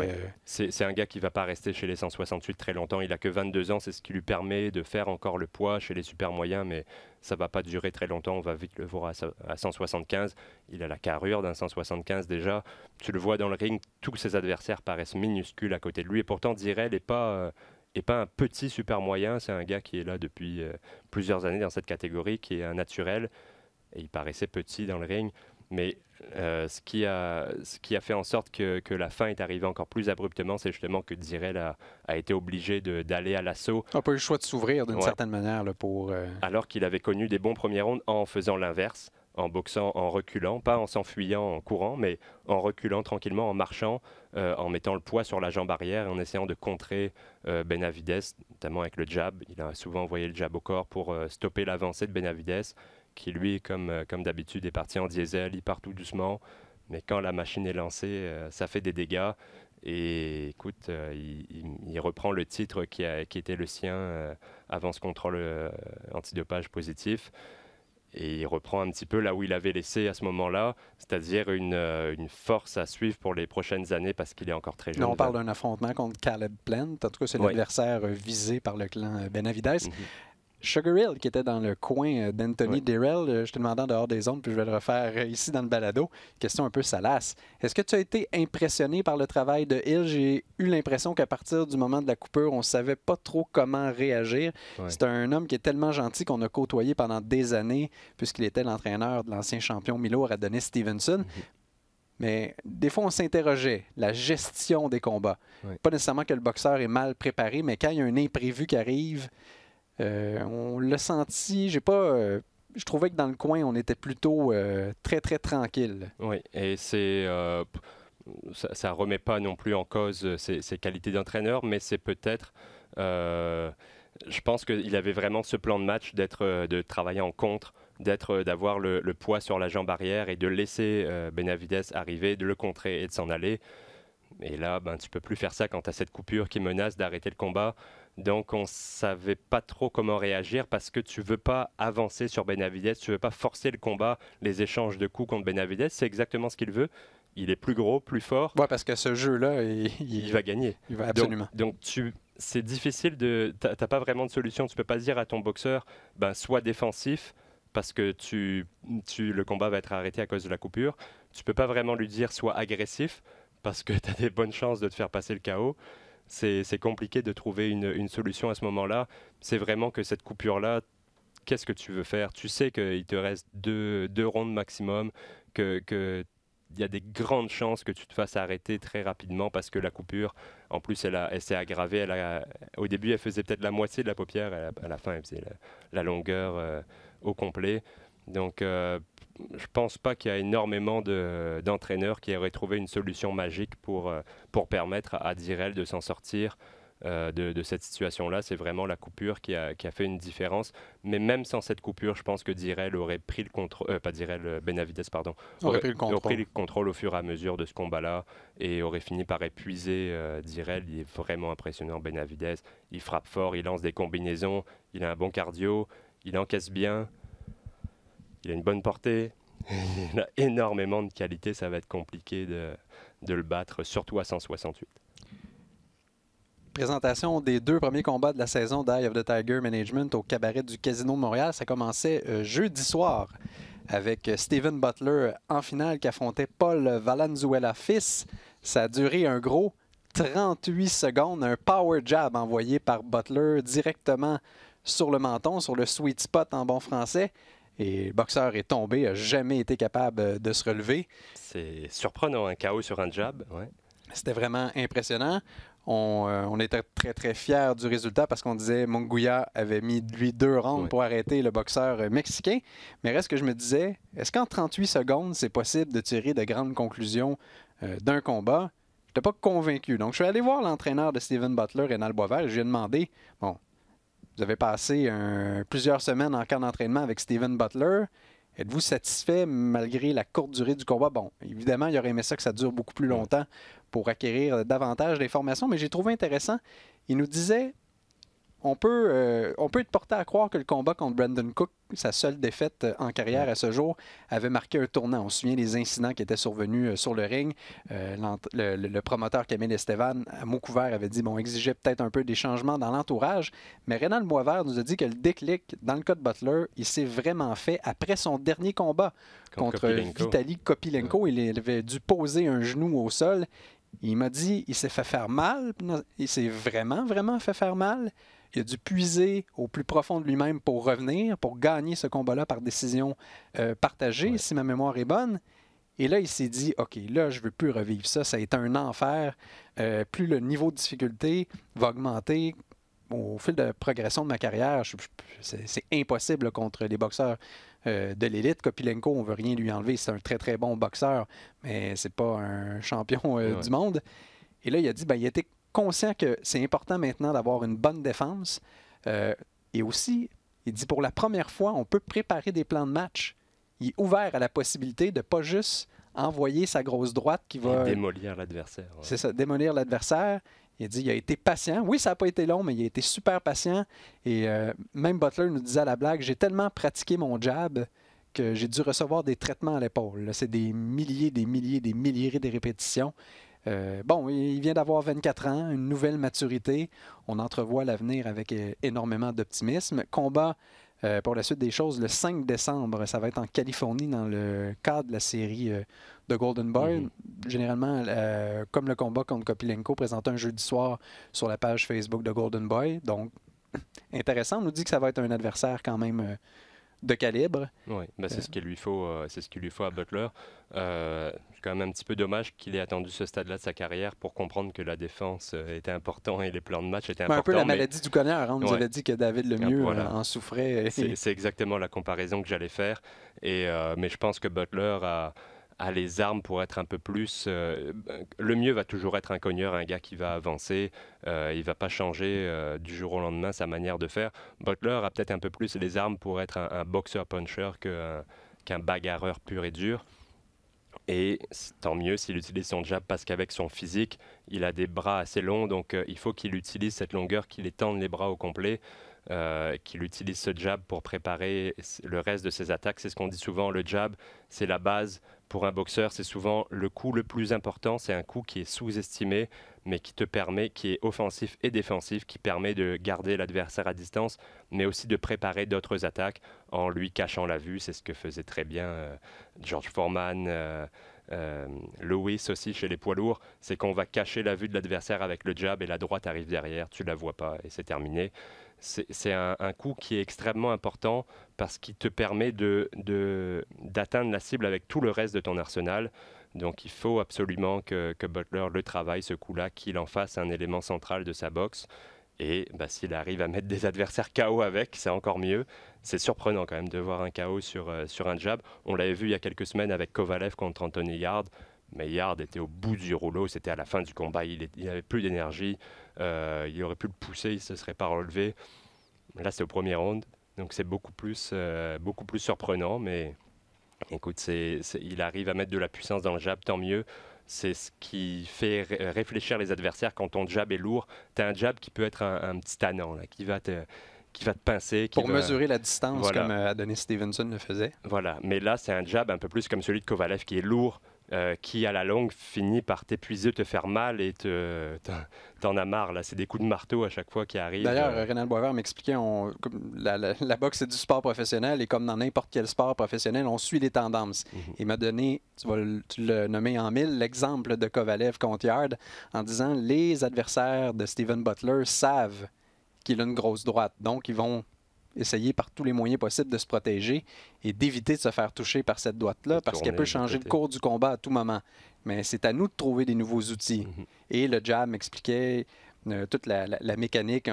C'est un gars qui ne va pas rester chez les 168 très longtemps. Il n'a que 22 ans, c'est ce qui lui permet de faire encore le poids chez les super moyens, mais ça ne va pas durer très longtemps. On va vite le voir à 175. Il a la carrure d'un 175 déjà. Tu le vois dans le ring, tous ses adversaires paraissent minuscules à côté de lui. Et pourtant, Direl n'est pas un petit super moyen. C'est un gars qui est là depuis plusieurs années dans cette catégorie, qui est un naturel. Et il paraissait petit dans le ring. Mais ce qui a fait en sorte que la fin est arrivée encore plus abruptement, c'est justement que Direl a été obligé d'aller à l'assaut. On n'a pas eu le choix de s'ouvrir d'une certaine manière là, pour... Alors qu'il avait connu des bons premiers rounds en faisant l'inverse, en boxant, en reculant, pas en s'enfuyant, en courant, mais en reculant tranquillement, en marchant, en mettant le poids sur la jambe arrière et en essayant de contrer Benavidez, notamment avec le jab. Il a souvent envoyé le jab au corps pour stopper l'avancée de Benavidez, qui lui, comme d'habitude, est parti en diesel, il part tout doucement, mais quand la machine est lancée, ça fait des dégâts. Et écoute, il reprend le titre qui était le sien avant ce contrôle antidopage positif. Et il reprend un petit peu là où il avait laissé à ce moment-là, c'est-à-dire une force à suivre pour les prochaines années parce qu'il est encore très jeune. Là, on parle d'un affrontement contre Caleb Plant. En tout cas, c'est l'adversaire visé par le clan Benavidez. Sugar Hill, qui était dans le coin d'Anthony Dirrell, je te demandais en dehors des zones, puis je vais le refaire ici dans le balado. Question un peu salace. Est-ce que tu as été impressionné par le travail de Hill? J'ai eu l'impression qu'à partir du moment de la coupure, on ne savait pas trop comment réagir. C'est un homme qui est tellement gentil qu'on a côtoyé pendant des années, puisqu'il était l'entraîneur de l'ancien champion Milo Adonis Stevenson. Mais des fois, on s'interrogeait. La gestion des combats. Pas nécessairement que le boxeur est mal préparé, mais quand il y a un imprévu qui arrive... on l'a senti, je trouvais que dans le coin, on était plutôt très, très tranquille. Oui, et ça ne remet pas non plus en cause ses qualités d'entraîneur, mais c'est peut-être... je pense qu'il avait vraiment ce plan de match de travailler en contre, d'avoir le poids sur la jambe arrière et de laisser Benavidez arriver, de le contrer et de s'en aller. Et là, tu ne peux plus faire ça quand tu as cette coupure qui menace d'arrêter le combat. Donc, on ne savait pas trop comment réagir parce que tu ne veux pas avancer sur Benavidez, tu ne veux pas forcer le combat, les échanges de coups contre Benavidez. C'est exactement ce qu'il veut. Il est plus gros, plus fort. Oui, parce que ce jeu-là, il va gagner. Il va absolument. Donc c'est difficile tu n'as pas vraiment de solution. Tu ne peux pas dire à ton boxeur, sois défensif parce que le combat va être arrêté à cause de la coupure. Tu ne peux pas vraiment lui dire, sois agressif parce que tu as des bonnes chances de te faire passer le KO. C'est compliqué de trouver une solution à ce moment-là. C'est vraiment que cette coupure-là, qu'est-ce que tu veux faire? Tu sais qu'il te reste deux rounds maximum, qu'il y a des grandes chances que tu te fasses arrêter très rapidement parce que la coupure, en plus, elle s'est aggravée. Au début, elle faisait peut-être la moitié de la paupière. À la fin, elle faisait la longueur au complet. Donc, je pense pas qu'il y a énormément d'entraîneurs qui auraient trouvé une solution magique pour permettre à Dirrell de s'en sortir de cette situation-là. C'est vraiment la coupure qui a fait une différence. Mais même sans cette coupure, je pense que Dirrell aurait pris le contrôle, Benavidez, pardon, aurait pris le contrôle au fur et à mesure de ce combat-là et aurait fini par épuiser Dirrell. Il est vraiment impressionnant, Benavidez. Il frappe fort, il lance des combinaisons, il a un bon cardio, il encaisse bien. Il a une bonne portée, il a énormément de qualité, ça va être compliqué de le battre, surtout à 168. Présentation des 2 premiers combats de la saison d'Eye of the Tiger Management au cabaret du Casino de Montréal. Ça commençait jeudi soir avec Steven Butler en finale qui affrontait Paul Valenzuela fils. Ça a duré un gros 38 secondes, un power jab envoyé par Butler directement sur le menton, sur le sweet spot en bon français. Et le boxeur est tombé, n'a jamais été capable de se relever. C'est surprenant, un KO sur un jab. Ouais. C'était vraiment impressionnant. On était très, très fiers du résultat parce qu'on disait Munguia avait mis, lui, 2 rounds pour arrêter le boxeur mexicain. Mais reste que je me disais, est-ce qu'en 38 secondes, c'est possible de tirer de grandes conclusions d'un combat? Je n'étais pas convaincu. Donc, je suis allé voir l'entraîneur de Steven Butler, Rénal Boisvert, et je lui ai demandé, bon, vous avez passé plusieurs semaines en camp d'entraînement avec Steven Butler. Êtes-vous satisfait malgré la courte durée du combat? Bon, évidemment, il aurait aimé ça que ça dure beaucoup plus longtemps pour acquérir davantage d'informations, mais j'ai trouvé intéressant. Il nous disait, on peut être porté à croire que le combat contre Brandon Cook, sa seule défaite en carrière à ce jour, avait marqué un tournant. On se souvient des incidents qui étaient survenus sur le ring. Le promoteur Camille Estevan, à mot couvert, avait dit bon, exigeait peut-être un peu des changements dans l'entourage. Mais Rénal Boisvert nous a dit que le déclic, dans le cas de Butler, il s'est vraiment fait après son dernier combat contre Vitaly Kopilenko. Il avait dû poser un genou au sol. Il m'a dit il s'est fait faire mal. Il s'est vraiment, vraiment fait faire mal. Il a dû puiser au plus profond de lui-même pour revenir, pour gagner ce combat-là par décision partagée, si ma mémoire est bonne. Et là, il s'est dit, OK, là, je ne veux plus revivre ça. Ça a été un enfer. Plus le niveau de difficulté va augmenter au fil de progression de ma carrière, c'est impossible là, contre les boxeurs de l'élite. Kopilenko, on ne veut rien lui enlever. C'est un très, très bon boxeur, mais c'est pas un champion du monde. Et là, il a dit, il était conscient que c'est important maintenant d'avoir une bonne défense. Et aussi, il dit, pour la première fois, on peut préparer des plans de match. Il est ouvert à la possibilité de ne pas juste envoyer sa grosse droite qui va... démolir l'adversaire. Ouais. C'est ça, démolir l'adversaire. Il a dit, il a été patient. Oui, ça n'a pas été long, mais il a été super patient. Et même Butler nous disait à la blague, j'ai tellement pratiqué mon jab que j'ai dû recevoir des traitements à l'épaule. C'est des milliers de répétitions. Bon, il vient d'avoir 24 ans, une nouvelle maturité. On entrevoit l'avenir avec énormément d'optimisme. Combat pour la suite des choses le 5 décembre. Ça va être en Californie dans le cadre de la série de Golden Boy. Généralement, comme le combat contre Kopilenko, présenté un jeudi soir sur la page Facebook de Golden Boy. Donc, intéressant. On nous dit que ça va être un adversaire quand même de calibre. Oui, c'est ce qu'il lui faut, à Butler. C'est quand même un petit peu dommage qu'il ait attendu ce stade-là de sa carrière pour comprendre que la défense était importante et les plans de match étaient importants. Un peu la maladie du cogneur. On nous avait dit que David Lemieux en souffrait. C'est exactement la comparaison que j'allais faire. Mais je pense que Butler a les armes pour être un peu plus... Lemieux va toujours être un cogneur, un gars qui va avancer. Il ne va pas changer du jour au lendemain sa manière de faire. Butler a peut-être un peu plus les armes pour être un boxeur-puncher qu'un bagarreur pur et dur. Et tant mieux s'il utilise son jab parce qu'avec son physique, il a des bras assez longs. Donc il faut qu'il utilise cette longueur, qu'il étende les bras au complet. Qu'il utilise ce jab pour préparer le reste de ses attaques. C'est ce qu'on dit souvent, le jab, c'est la base. Pour un boxeur, c'est souvent le coup le plus important. C'est un coup qui est sous-estimé, mais qui te permet, qui est offensif et défensif, qui permet de garder l'adversaire à distance, mais aussi de préparer d'autres attaques en lui cachant la vue. C'est ce que faisait très bien George Foreman, Lewis aussi chez les poids lourds. C'est qu'on va cacher la vue de l'adversaire avec le jab et la droite arrive derrière, tu la vois pas et c'est terminé. C'est un coup qui est extrêmement important parce qu'il te permet d'atteindre la cible avec tout le reste de ton arsenal. Donc il faut absolument que Butler le travaille, ce coup-là, qu'il en fasse un élément central de sa boxe. Et s'il arrive à mettre des adversaires KO avec, c'est encore mieux. C'est surprenant quand même de voir un KO sur un jab. On l'avait vu il y a quelques semaines avec Kovalev contre Anthony Yarde. Mais Yarde était au bout du rouleau, c'était à la fin du combat, il n'avait plus d'énergie, il aurait pu le pousser, il ne se serait pas relevé. Là, c'est au premier round, donc c'est beaucoup plus surprenant, mais écoute, il arrive à mettre de la puissance dans le jab, tant mieux. C'est ce qui fait réfléchir les adversaires quand ton jab est lourd. Tu as un jab qui peut être un petit tannant, là, qui va te pincer. Pour mesurer la distance, voilà. Comme Adonis Stevenson le faisait. Voilà, mais là, c'est un jab un peu plus comme celui de Kovalev qui est lourd, qui à la longue finit par t'épuiser, te faire mal et t'en as marre. Là, c'est des coups de marteau à chaque fois qui arrivent. D'ailleurs, Rénal Boisvert m'expliquait, la boxe c'est du sport professionnel et comme dans n'importe quel sport professionnel, on suit les tendances. Il m'a donné, tu l'as nommé en mille, l'exemple de Kovalev contre Yarde en disant les adversaires de Steven Butler savent qu'il a une grosse droite, donc ils vont essayer par tous les moyens possibles de se protéger et d'éviter de se faire toucher par cette droite-là parce qu'elle peut changer le cours du combat à tout moment. Mais c'est à nous de trouver des nouveaux outils. Et le jab m'expliquait toute la mécanique,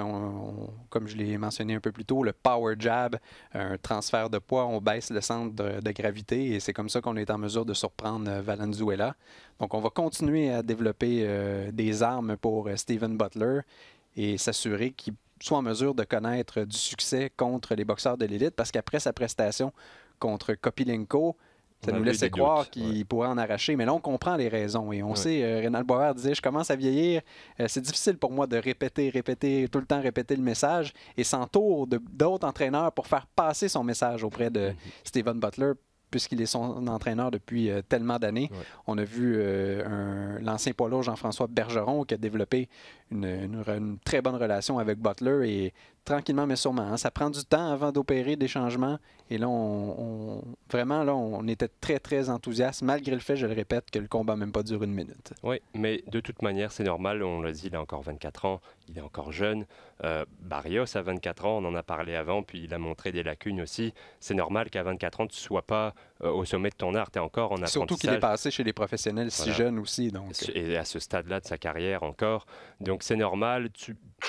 comme je l'ai mentionné un peu plus tôt, le power jab, un transfert de poids, on baisse le centre de gravité et c'est comme ça qu'on est en mesure de surprendre Valenzuela. Donc on va continuer à développer des armes pour Steven Butler et s'assurer qu'il soit en mesure de connaître du succès contre les boxeurs de l'élite, parce qu'après sa prestation contre Kopilenko, Ça nous laissait croire qu'il pourrait en arracher, mais là, on comprend les raisons. Et on sait, Rénal Boisvert disait, je commence à vieillir, c'est difficile pour moi de répéter, tout le temps répéter le message, et s'entoure d'autres entraîneurs pour faire passer son message auprès de Steven Butler, puisqu'il est son entraîneur depuis tellement d'années. Ouais. On a vu l'ancien poids lourd Jean-François Bergeron qui a développé une très bonne relation avec Butler et tranquillement mais sûrement. Hein, ça prend du temps avant d'opérer des changements et là, vraiment, là, on était très, très enthousiaste malgré le fait, je le répète, que le combat n'a même pas duré une minute. Oui, mais de toute manière, c'est normal. On l'a dit, il a encore 24 ans, il est encore jeune. Barrios a 24 ans, on en a parlé avant, puis il a montré des lacunes aussi. C'est normal qu'à 24 ans, tu ne sois pas au sommet de ton art, tu es encore en apprentissage. Surtout qu'il est passé chez les professionnels si jeune aussi. Donc. Et à ce stade-là de sa carrière encore. Donc c'est normal.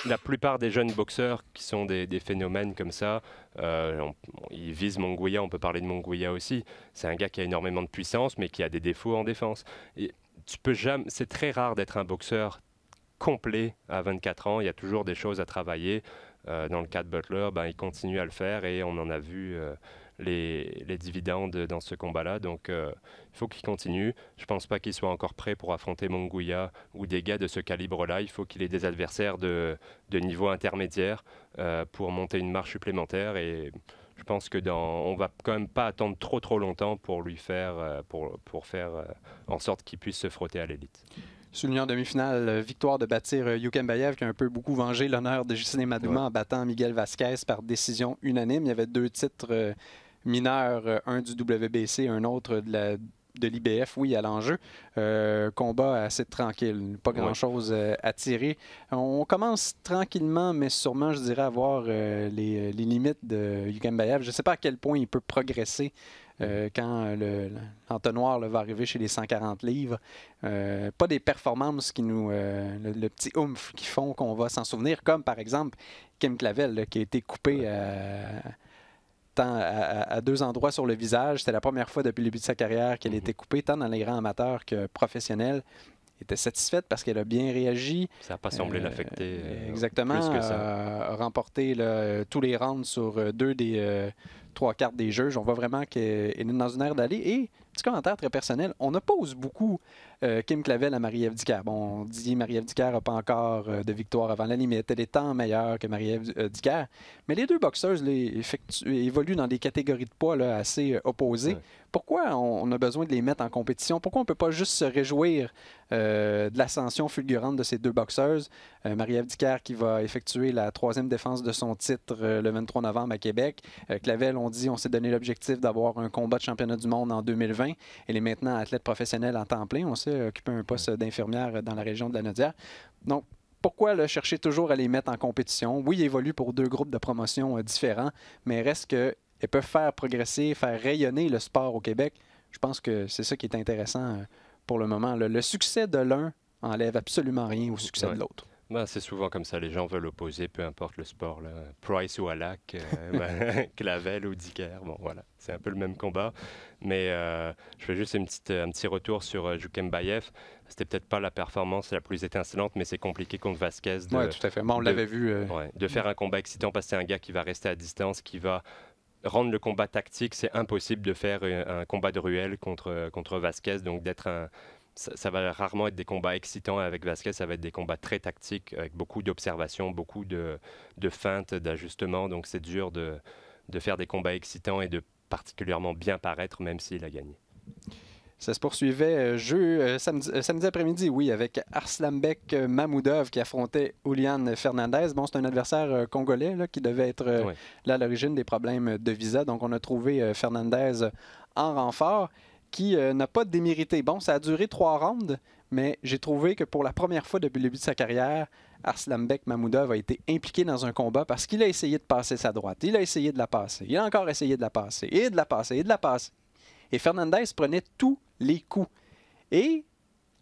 La plupart des jeunes boxeurs qui sont des phénomènes comme ça, ils visent Munguia, on peut parler de Munguia aussi. C'est un gars qui a énormément de puissance, mais qui a des défauts en défense. Et tu peux jamais. C'est très rare d'être un boxeur complet à 24 ans. Il y a toujours des choses à travailler. Dans le cas de Butler, il continue à le faire et on en a vu les dividendes dans ce combat-là. Donc, il faut qu'il continue. Je ne pense pas qu'il soit encore prêt pour affronter Munguia ou des gars de ce calibre-là. Il faut qu'il ait des adversaires de niveau intermédiaire pour monter une marche supplémentaire. Et je pense que on va quand même pas attendre trop longtemps pour lui faire, pour faire en sorte qu'il puisse se frotter à l'élite. Soulignant en demi-finale, victoire de bâtir Yukhembayev qui a un peu beaucoup vengé l'honneur de Gisele Madouma en battant Miguel Vasquez par décision unanime. Il y avait 2 titres mineurs, un du WBC, un autre de l'IBF, oui, à l'enjeu. Combat assez tranquille, pas grand-chose à tirer. On commence tranquillement, mais sûrement, je dirais, à voir les limites de Yukhembayev. Je ne sais pas à quel point il peut progresser quand l'entonnoir va arriver chez les 140 livres. Pas des performances qui nous... le petit oomph qui font qu'on va s'en souvenir, comme par exemple Kim Clavel, qui a été coupé à 2 endroits sur le visage. C'était la première fois depuis le début de sa carrière qu'elle était coupée, tant dans les rangs amateurs que professionnels. Elle était satisfaite parce qu'elle a bien réagi. Ça n'a pas semblé l'affecter. Exactement. Plus que ça. A remporté tous les rounds sur 2 des 3 quarts des juges. On voit vraiment qu'elle est dans une ère d'aller. Et, petit commentaire très personnel, on oppose beaucoup Kim Clavel à Marie-Ève Dicker. Bon, on dit Marie-Ève Dicker n'a pas encore de victoire avant la limite. Elle est tant meilleure que Marie-Ève Dicker. Mais les 2 boxeuses évoluent dans des catégories de poids assez opposées. Ouais. Pourquoi on a besoin de les mettre en compétition? Pourquoi on ne peut pas juste se réjouir de l'ascension fulgurante de ces 2 boxeuses? Marie-Ève Dicker qui va effectuer la 3e défense de son titre le 23 novembre à Québec. Clavel, on s'est donné l'objectif d'avoir un combat de championnat du monde en 2020. Elle est maintenant athlète professionnelle en temps plein. On sait occuper un poste d'infirmière dans la région de la Naudière. Donc, pourquoi chercher toujours à les mettre en compétition? Oui, ils évoluent pour 2 groupes de promotion différents, mais reste que elles peuvent faire progresser, faire rayonner le sport au Québec. Je pense que c'est ça qui est intéressant pour le moment. Le succès de l'un n'enlève absolument rien au succès de l'autre. C'est souvent comme ça, les gens veulent opposer, peu importe le sport. Là. Price ou Alak, Clavel ou Dicker, bon voilà, c'est un peu le même combat. Mais je fais juste un petit retour sur Yukhembayev. C'était peut-être pas la performance la plus étincelante, mais c'est compliqué contre Vasquez. Oui, tout à fait. Bon, on l'avait vu. De faire un combat excitant parce que c'est un gars qui va rester à distance, qui va rendre le combat tactique. C'est impossible de faire un combat de ruelle contre Vasquez, donc ça va rarement être des combats excitants avec Vasquez, ça va être des combats très tactiques, avec beaucoup d'observations, beaucoup de feintes, d'ajustements. Donc c'est dur de faire des combats excitants et de particulièrement bien paraître, même s'il a gagné. Ça se poursuivait samedi après-midi, oui, avec Arslanbek Mamoudov qui affrontait Julian Fernandez. Bon, c'est un adversaire congolais là, qui devait être là à l'origine des problèmes de visa. Donc on a trouvé Fernandez en renfort, qui n'a pas démérité. Bon, ça a duré 3 rounds, mais j'ai trouvé que pour la première fois depuis le début de sa carrière, Arslanbek Mamoudov a été impliqué dans un combat parce qu'il a essayé de passer sa droite. Il a essayé de la passer. Il a encore essayé de la passer. Et de la passer. Et de la passer. Et Fernandez prenait tous les coups. Et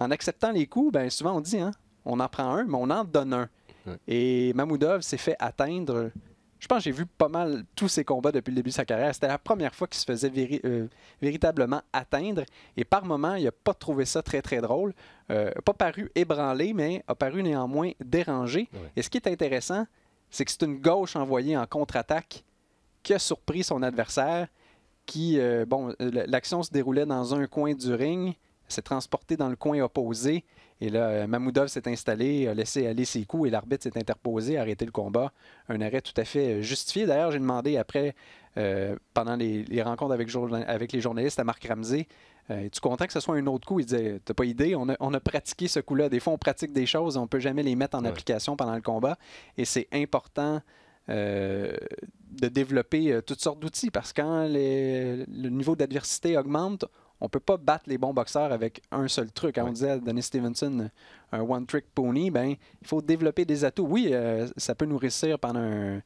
en acceptant les coups, bien souvent on dit, hein, on en prend un, mais on en donne un. Ouais. Et Mamoudov s'est fait atteindre. Je pense que j'ai vu pas mal tous ses combats depuis le début de sa carrière. C'était la première fois qu'il se faisait véritablement atteindre. Et par moments, il n'a pas trouvé ça très, très drôle. Pas paru ébranlé, mais a paru néanmoins dérangé. Ouais. Et ce qui est intéressant, c'est que c'est une gauche envoyée en contre-attaque qui a surpris son adversaire, qui, l'action se déroulait dans un coin du ring, s'est transporté dans le coin opposé. Et là, Mamoudov s'est installé, a laissé aller ses coups et l'arbitre s'est interposé, a arrêté le combat. Un arrêt tout à fait justifié. D'ailleurs, j'ai demandé après, pendant les rencontres avec les journalistes à Marc Ramsey, es-tu content que ce soit un autre coup? Il disait, t'as pas idée, on a pratiqué ce coup-là. Des fois, on pratique des choses, on ne peut jamais les mettre en application pendant le combat. Et c'est important de développer toutes sortes d'outils parce que quand le niveau d'adversité augmente, on ne peut pas battre les bons boxeurs avec un seul truc. Quand on disait à Donnie Stevenson un one-trick pony, ben, il faut développer des atouts. Oui, ça peut nous réussir pendant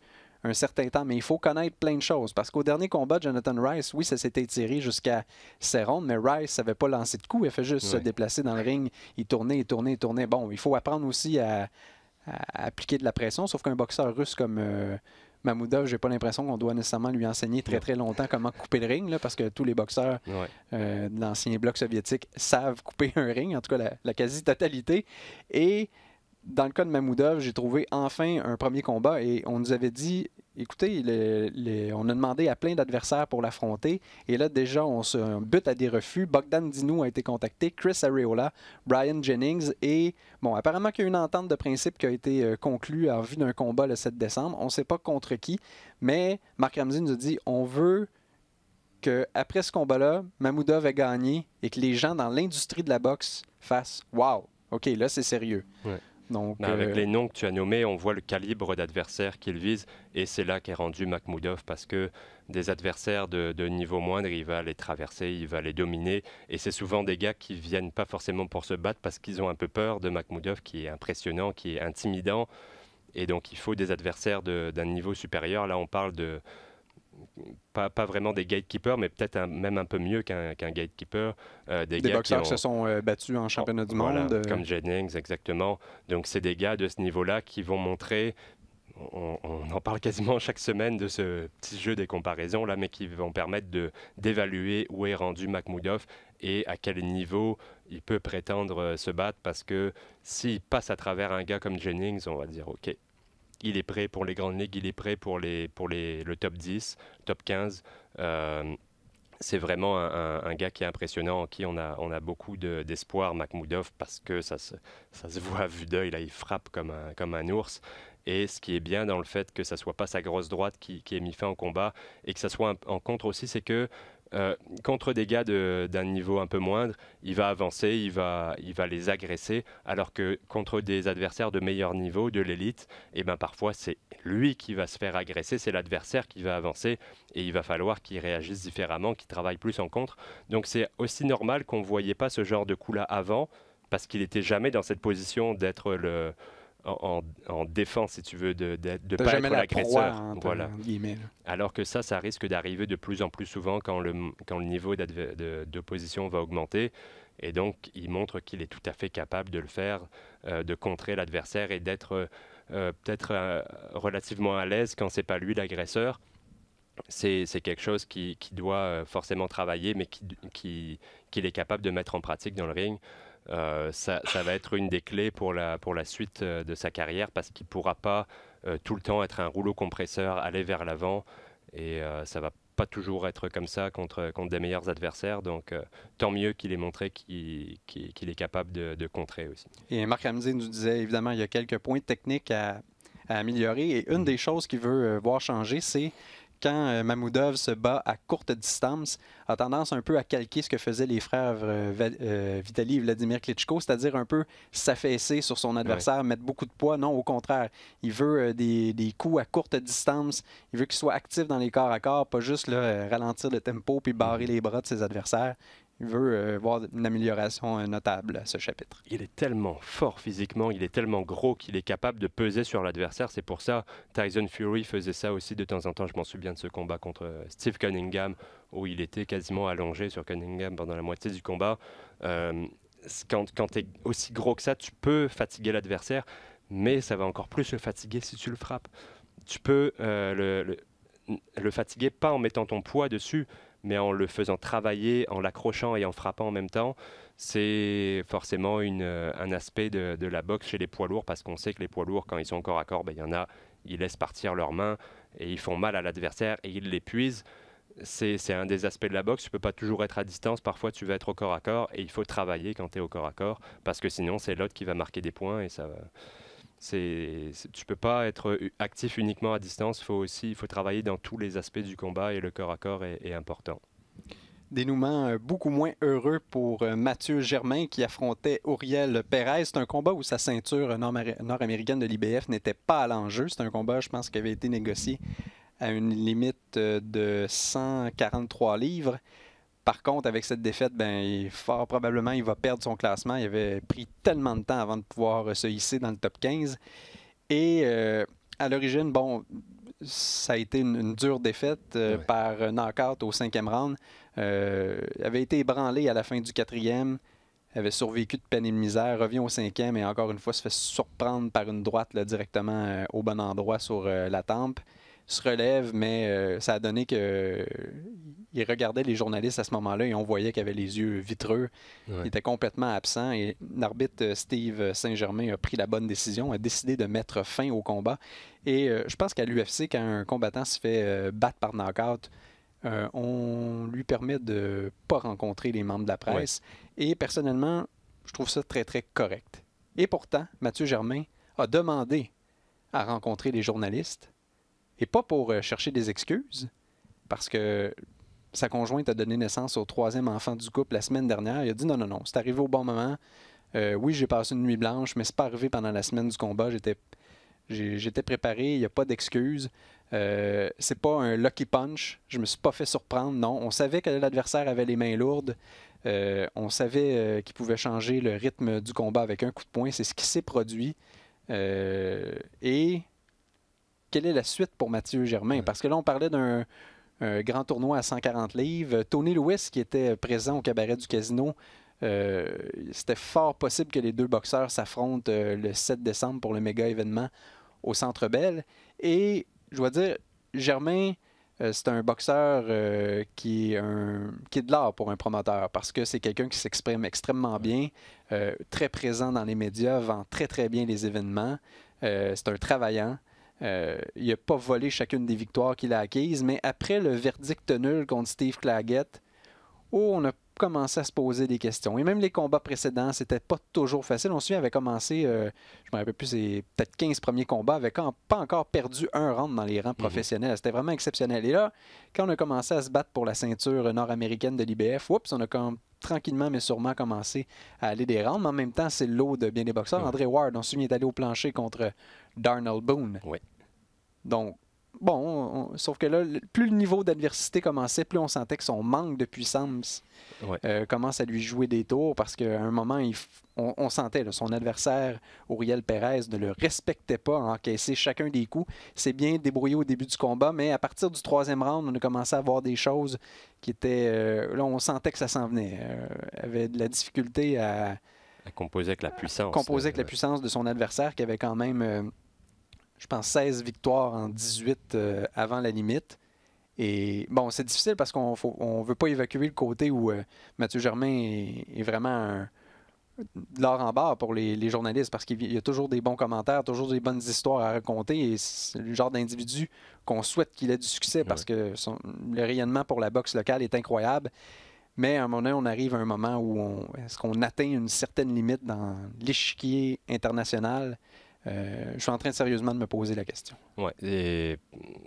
un certain temps, mais il faut connaître plein de choses. Parce qu'au dernier combat, Jonathan Rice, oui, ça s'était étiré jusqu'à 6 rondes, mais Rice ne savait pas lancer de coups. Il fait juste se déplacer dans le ring. Il tournait, il tournait, il tournait. Bon, il faut apprendre aussi à appliquer de la pression, sauf qu'un boxeur russe comme Mamoudov, j'ai pas l'impression qu'on doit nécessairement lui enseigner très très longtemps comment couper le ring, là, parce que tous les boxeurs de l'ancien bloc soviétique savent couper un ring, en tout cas la quasi-totalité. Et dans le cas de Mamoudov, j'ai trouvé enfin un premier combat et on nous avait dit, écoutez, on a demandé à plein d'adversaires pour l'affronter et là déjà on se bute à des refus. Bogdan Dinu a été contacté, Chris Arreola, Brian Jennings et bon, apparemment qu'il y a une entente de principe qui a été conclue en vue d'un combat le 7 décembre. On ne sait pas contre qui, mais Marc Ramsey nous a dit, on veut qu'après ce combat-là, Mamoudov ait gagné et que les gens dans l'industrie de la boxe fassent « Wow, OK, là c'est sérieux ». Donc, avec les noms que tu as nommés, on voit le calibre d'adversaire qu'il vise et c'est là qu'est rendu Makhmoudov parce que des adversaires de niveau moindre, il va les traverser, il va les dominer et c'est souvent des gars qui viennent pas forcément pour se battre parce qu'ils ont un peu peur de Makhmoudov qui est impressionnant, qui est intimidant et donc il faut des adversaires d'un niveau supérieur. Là on parle de pas vraiment des gatekeepers, mais peut-être même un peu mieux qu'un gatekeeper. Des boxeurs qui se sont battus en championnat du monde. Comme Jennings, exactement. Donc, c'est des gars de ce niveau-là qui vont montrer, on en parle quasiment chaque semaine de ce petit jeu des comparaisons, là, mais qui vont permettre d'évaluer où est rendu Makhmoudov et à quel niveau il peut prétendre se battre, parce que s'il passe à travers un gars comme Jennings, on va dire, OK, il est prêt pour les grandes ligues, il est prêt pour le top 10, top 15. C'est vraiment un gars qui est impressionnant, en qui on a beaucoup d'espoir, Makhmoudov, parce que ça se voit à vue d'œil, là, il frappe comme un ours. Et ce qui est bien dans le fait que ça ne soit pas sa grosse droite qui est mis fin au combat, et que ça soit en contre aussi, c'est que contre des gars d'un niveau un peu moindre, il va avancer, il va les agresser, alors que contre des adversaires de meilleur niveau, de l'élite, et ben parfois c'est lui qui va se faire agresser, c'est l'adversaire qui va avancer, et il va falloir qu'il réagisse différemment, qu'il travaille plus en contre. Donc c'est aussi normal qu'on ne voyait pas ce genre de coup-là avant, parce qu'il n'était jamais dans cette position d'être en défense, si tu veux, de pas être l'agresseur. Voilà. Alors que ça risque d'arriver de plus en plus souvent quand le niveau d'opposition va augmenter. Et donc, il montre qu'il est tout à fait capable de le faire, de contrer l'adversaire et d'être peut-être relativement à l'aise quand c'est pas lui l'agresseur. C'est quelque chose qui doit forcément travailler, mais qu'il est capable de mettre en pratique dans le ring. Ça va être une des clés pour la suite de sa carrière, parce qu'il ne pourra pas tout le temps être un rouleau compresseur, aller vers l'avant, et ça ne va pas toujours être comme ça contre des meilleurs adversaires. Donc tant mieux qu'il ait montré qu'il est capable de contrer aussi. Et Marc Ramsey nous disait, évidemment, il y a quelques points techniques à améliorer, et une des choses qu'il veut voir changer, c'est quand Mamoudov se bat à courte distance, a tendance un peu à calquer ce que faisaient les frères Vitali et Vladimir Klitschko, c'est-à-dire un peu s'affaisser sur son adversaire, mettre beaucoup de poids. Non, au contraire, il veut des coups à courte distance, il veut qu'il soit actif dans les corps à corps, pas juste là, ralentir le tempo puis barrer les bras de ses adversaires. Il veut voir une amélioration notable à ce chapitre. Il est tellement fort physiquement, il est tellement gros qu'il est capable de peser sur l'adversaire. C'est pour ça Tyson Fury faisait ça aussi de temps en temps. Je m'en souviens de ce combat contre Steve Cunningham, où il était quasiment allongé sur Cunningham pendant la moitié du combat. Quand tu es aussi gros que ça, tu peux fatiguer l'adversaire, mais ça va encore plus le fatiguer si tu le frappes. Tu peux le fatiguer pas en mettant ton poids dessus, mais en le faisant travailler, en l'accrochant et en frappant en même temps. C'est forcément un aspect de la boxe chez les poids lourds, parce qu'on sait que les poids lourds, quand ils sont corps à corps, il y en a, ils laissent partir leurs mains et ils font mal à l'adversaire et ils l'épuisent. c'est un des aspects de la boxe. Tu peux pas toujours être à distance. Parfois, tu vas être au corps à corps et il faut travailler quand tu es au corps à corps parce que sinon, c'est l'autre qui va marquer des points et ça va. Tu peux pas être actif uniquement à distance. Il faut travailler dans tous les aspects du combat et le corps à corps est important. Dénouement beaucoup moins heureux pour Mathieu Germain qui affrontait Uriel Perez. C'est un combat où sa ceinture nord-américaine de l'IBF n'était pas à l'enjeu. C'est un combat, je pense, qui avait été négocié à une limite de 143 livres. Par contre, avec cette défaite, fort probablement, il va perdre son classement. Il avait pris tellement de temps avant de pouvoir se hisser dans le top 15. Et à l'origine, bon, ça a été une dure défaite par knockout au 5e round. Il avait été ébranlé à la fin du 4e, avait survécu de peine et de misère, revient au 5e et encore une fois se fait surprendre par une droite là, directement au bon endroit sur la tempe. Se relève, mais ça a donné que il regardait les journalistes à ce moment-là et on voyait qu'il avait les yeux vitreux. Ouais. Il était complètement absent et l'arbitre Steve Saint-Germain a pris la bonne décision, a décidé de mettre fin au combat. Et je pense qu'à l'UFC, quand un combattant se fait battre par knockout, on lui permet de ne pas rencontrer les membres de la presse. Ouais. Et personnellement, je trouve ça très, très correct. Et pourtant, Mathieu Germain a demandé à rencontrer les journalistes. Et pas pour chercher des excuses, parce que sa conjointe a donné naissance au 3e enfant du couple la semaine dernière. Il a dit non, c'est arrivé au bon moment. Oui, j'ai passé une nuit blanche, mais c'est pas arrivé pendant la semaine du combat. J'étais préparé, il n'y a pas d'excuses. C'est pas un lucky punch. Je me suis pas fait surprendre, non. On savait que l'adversaire avait les mains lourdes. On savait qu'il pouvait changer le rythme du combat avec un coup de poing. C'est ce qui s'est produit. Et quelle est la suite pour Mathieu Germain? Parce que là, on parlait d'un grand tournoi à 140 livres. Tony Lewis, qui était présent au cabaret du Casino, c'était fort possible que les deux boxeurs s'affrontent le 7 décembre pour le méga événement au Centre Bell. Et je dois dire, Germain, c'est un boxeur qui est de l'art pour un promoteur parce que c'est quelqu'un qui s'exprime extrêmement bien, très présent dans les médias, vend très très bien les événements. C'est un travaillant. Il n'a pas volé chacune des victoires qu'il a acquises, mais après le verdict nul contre Steve Claggett, on a commencé à se poser des questions. Et même les combats précédents, c'était pas toujours facile. On se souvient, avait commencé, je me rappelle plus, c'est peut-être 15 premiers combats, avec pas encore perdu un round dans les rangs professionnels. C'était vraiment exceptionnel. Et là, quand on a commencé à se battre pour la ceinture nord-américaine de l'IBF, on a tranquillement mais sûrement commencé à aller des rounds. Mais en même temps, c'est le lot de bien des boxeurs. André Ward, on se souvient, est allé au plancher contre Darnell Boone. Oui. Donc, bon, sauf que là, plus le niveau d'adversité commençait, plus on sentait que son manque de puissance commence à lui jouer des tours parce qu'à un moment, on sentait son adversaire, Uriel Perez, ne le respectait pas, encaissait chacun des coups. C'est bien débrouillé au début du combat, mais à partir du 3e round, on a commencé à voir des choses qui étaient... là, on sentait que ça s'en venait. Avait de la difficulté à composer avec la puissance. Composer avec la puissance de son adversaire qui avait quand même... je pense 16 victoires en 18 avant la limite. Et bon, c'est difficile parce qu'on ne veut pas évacuer le côté où Mathieu Germain est vraiment de l'or en barre pour les journalistes parce qu'il y a toujours des bons commentaires, toujours des bonnes histoires à raconter et c'est le genre d'individu qu'on souhaite qu'il ait du succès parce que le rayonnement pour la boxe locale est incroyable. Mais à un moment donné, on arrive à un moment où est-ce qu'on atteint une certaine limite dans l'échiquier international? Je suis en train sérieusement de me poser la question. Oui,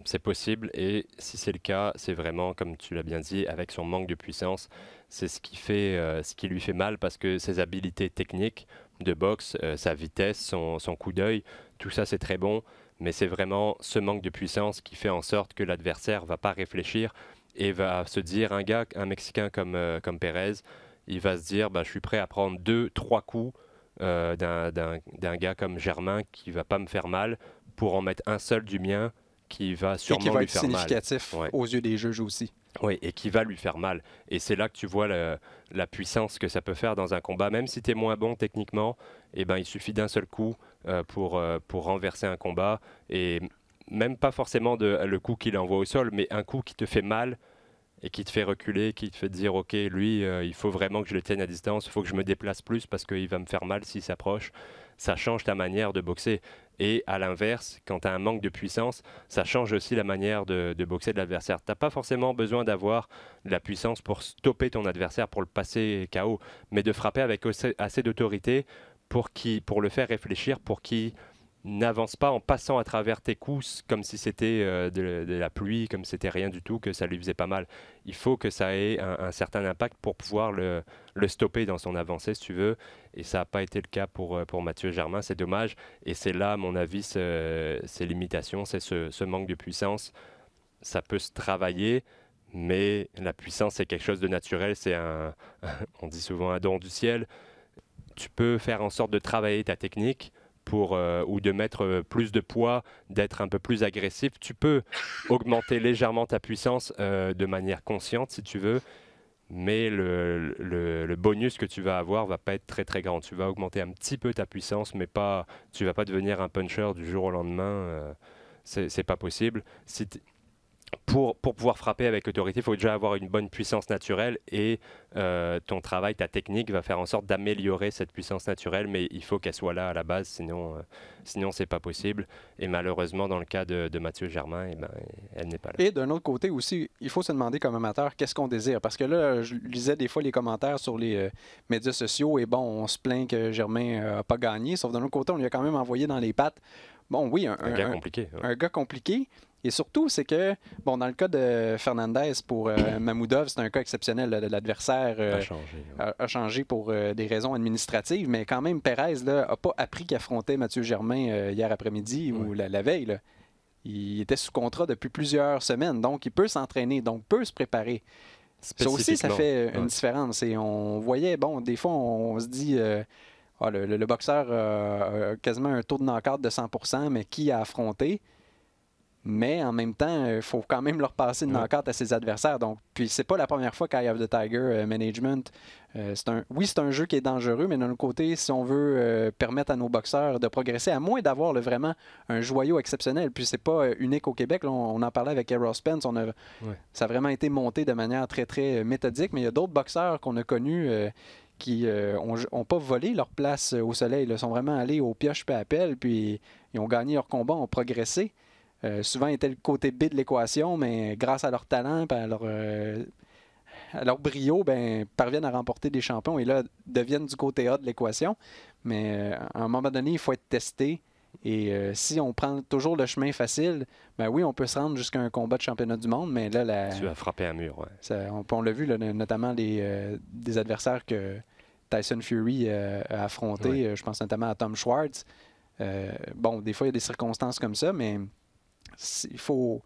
c'est possible. Et si c'est le cas, c'est vraiment, comme tu l'as bien dit, avec son manque de puissance, c'est ce qui lui fait mal parce que ses habiletés techniques de boxe, sa vitesse, son coup d'œil, tout ça c'est très bon. Mais c'est vraiment ce manque de puissance qui fait en sorte que l'adversaire ne va pas réfléchir et va se dire, un Mexicain comme Perez, il va se dire, je suis prêt à prendre 2-3 coups d'un gars comme Germain qui va pas me faire mal pour en mettre un seul du mien qui va sûrement lui faire mal. Et qui va être significatif aux yeux des juges aussi. Oui, et qui va lui faire mal. Et c'est là que tu vois la puissance que ça peut faire dans un combat. Même si tu es moins bon techniquement, il suffit d'un seul coup pour renverser un combat. Et même pas forcément le coup qu'il envoie au sol, mais un coup qui te fait mal et qui te fait reculer, qui te fait dire ok, lui, il faut vraiment que je le tienne à distance, il faut que je me déplace plus parce qu'il va me faire mal s'il s'approche. Ça change ta manière de boxer. Et à l'inverse, quand tu as un manque de puissance, ça change aussi la manière de boxer de l'adversaire. Tu n'as pas forcément besoin d'avoir de la puissance pour stopper ton adversaire, pour le passer KO, mais de frapper avec assez d'autorité pour le faire réfléchir, pour qu'il n'avance pas en passant à travers tes coups comme si c'était de la pluie, comme si c'était rien du tout, que ça lui faisait pas mal. Il faut que ça ait un certain impact pour pouvoir le stopper dans son avancée, si tu veux. Et ça n'a pas été le cas pour Mathieu Germain. C'est dommage. Et c'est là, à mon avis, ses limitations, c'est ce manque de puissance. Ça peut se travailler, mais la puissance, c'est quelque chose de naturel. C'est on dit souvent un don du ciel. Tu peux faire en sorte de travailler ta technique, ou de mettre plus de poids, d'être un peu plus agressif. Tu peux augmenter légèrement ta puissance de manière consciente si tu veux, mais le bonus que tu vas avoir va pas être très très grand. Tu vas augmenter un petit peu ta puissance, mais tu vas pas devenir un puncher du jour au lendemain. C'est pas possible. Pour pouvoir frapper avec autorité, il faut déjà avoir une bonne puissance naturelle et ton travail, ta technique va faire en sorte d'améliorer cette puissance naturelle, mais il faut qu'elle soit là à la base, sinon c'est pas possible. Et malheureusement, dans le cas de Mathieu Germain, elle n'est pas là. Et d'un autre côté aussi, il faut se demander comme amateur qu'est-ce qu'on désire. Parce que là, je lisais des fois les commentaires sur les médias sociaux et bon, on se plaint que Germain n'a pas gagné, sauf d'un autre côté, on lui a quand même envoyé dans les pattes. Bon, oui, un gars compliqué. Ouais. Un gars compliqué. Et surtout, c'est que, bon, dans le cas de Fernandez pour Mamoudov, c'est un cas exceptionnel. L'adversaire a changé pour des raisons administratives, mais quand même, Perez n'a pas appris qu'il affrontait Mathieu Germain hier après-midi ou la veille. Là. Il était sous contrat depuis plusieurs semaines, donc il peut s'entraîner, donc peut se préparer. Ça aussi, ça fait une différence. Et on voyait, bon, des fois, on se dit... le boxeur a quasiment un taux de knock-out de 100%, mais qui a affronté? Mais en même temps, il faut quand même leur passer de knock-out à ses adversaires. Donc, puis c'est pas la première fois qu'Eye of the Tiger Management, c'est un jeu qui est dangereux, mais d'un autre côté, si on veut permettre à nos boxeurs de progresser, à moins d'avoir vraiment un joyau exceptionnel, puis c'est pas unique au Québec, là, on en parlait avec Errol Spence, ça a vraiment été monté de manière très, très méthodique, mais il y a d'autres boxeurs qu'on a connus qui n'ont pas volé leur place au soleil. Ils sont vraiment allés au pioche peu à pelle, puis ils ont gagné leur combat, ont progressé. Souvent, ils étaient le côté B de l'équation, mais grâce à leur talent et à leur brio, parviennent à remporter des champions et là, deviennent du côté A de l'équation. Mais à un moment donné, il faut être testé. Et si on prend toujours le chemin facile, oui, on peut se rendre jusqu'à un combat de championnat du monde, mais là... Tu vas frapper un mur, ouais. On l'a vu, là, notamment des adversaires que Tyson Fury a affrontés. Ouais. Je pense notamment à Tom Schwartz. Des fois, il y a des circonstances comme ça, mais il faut...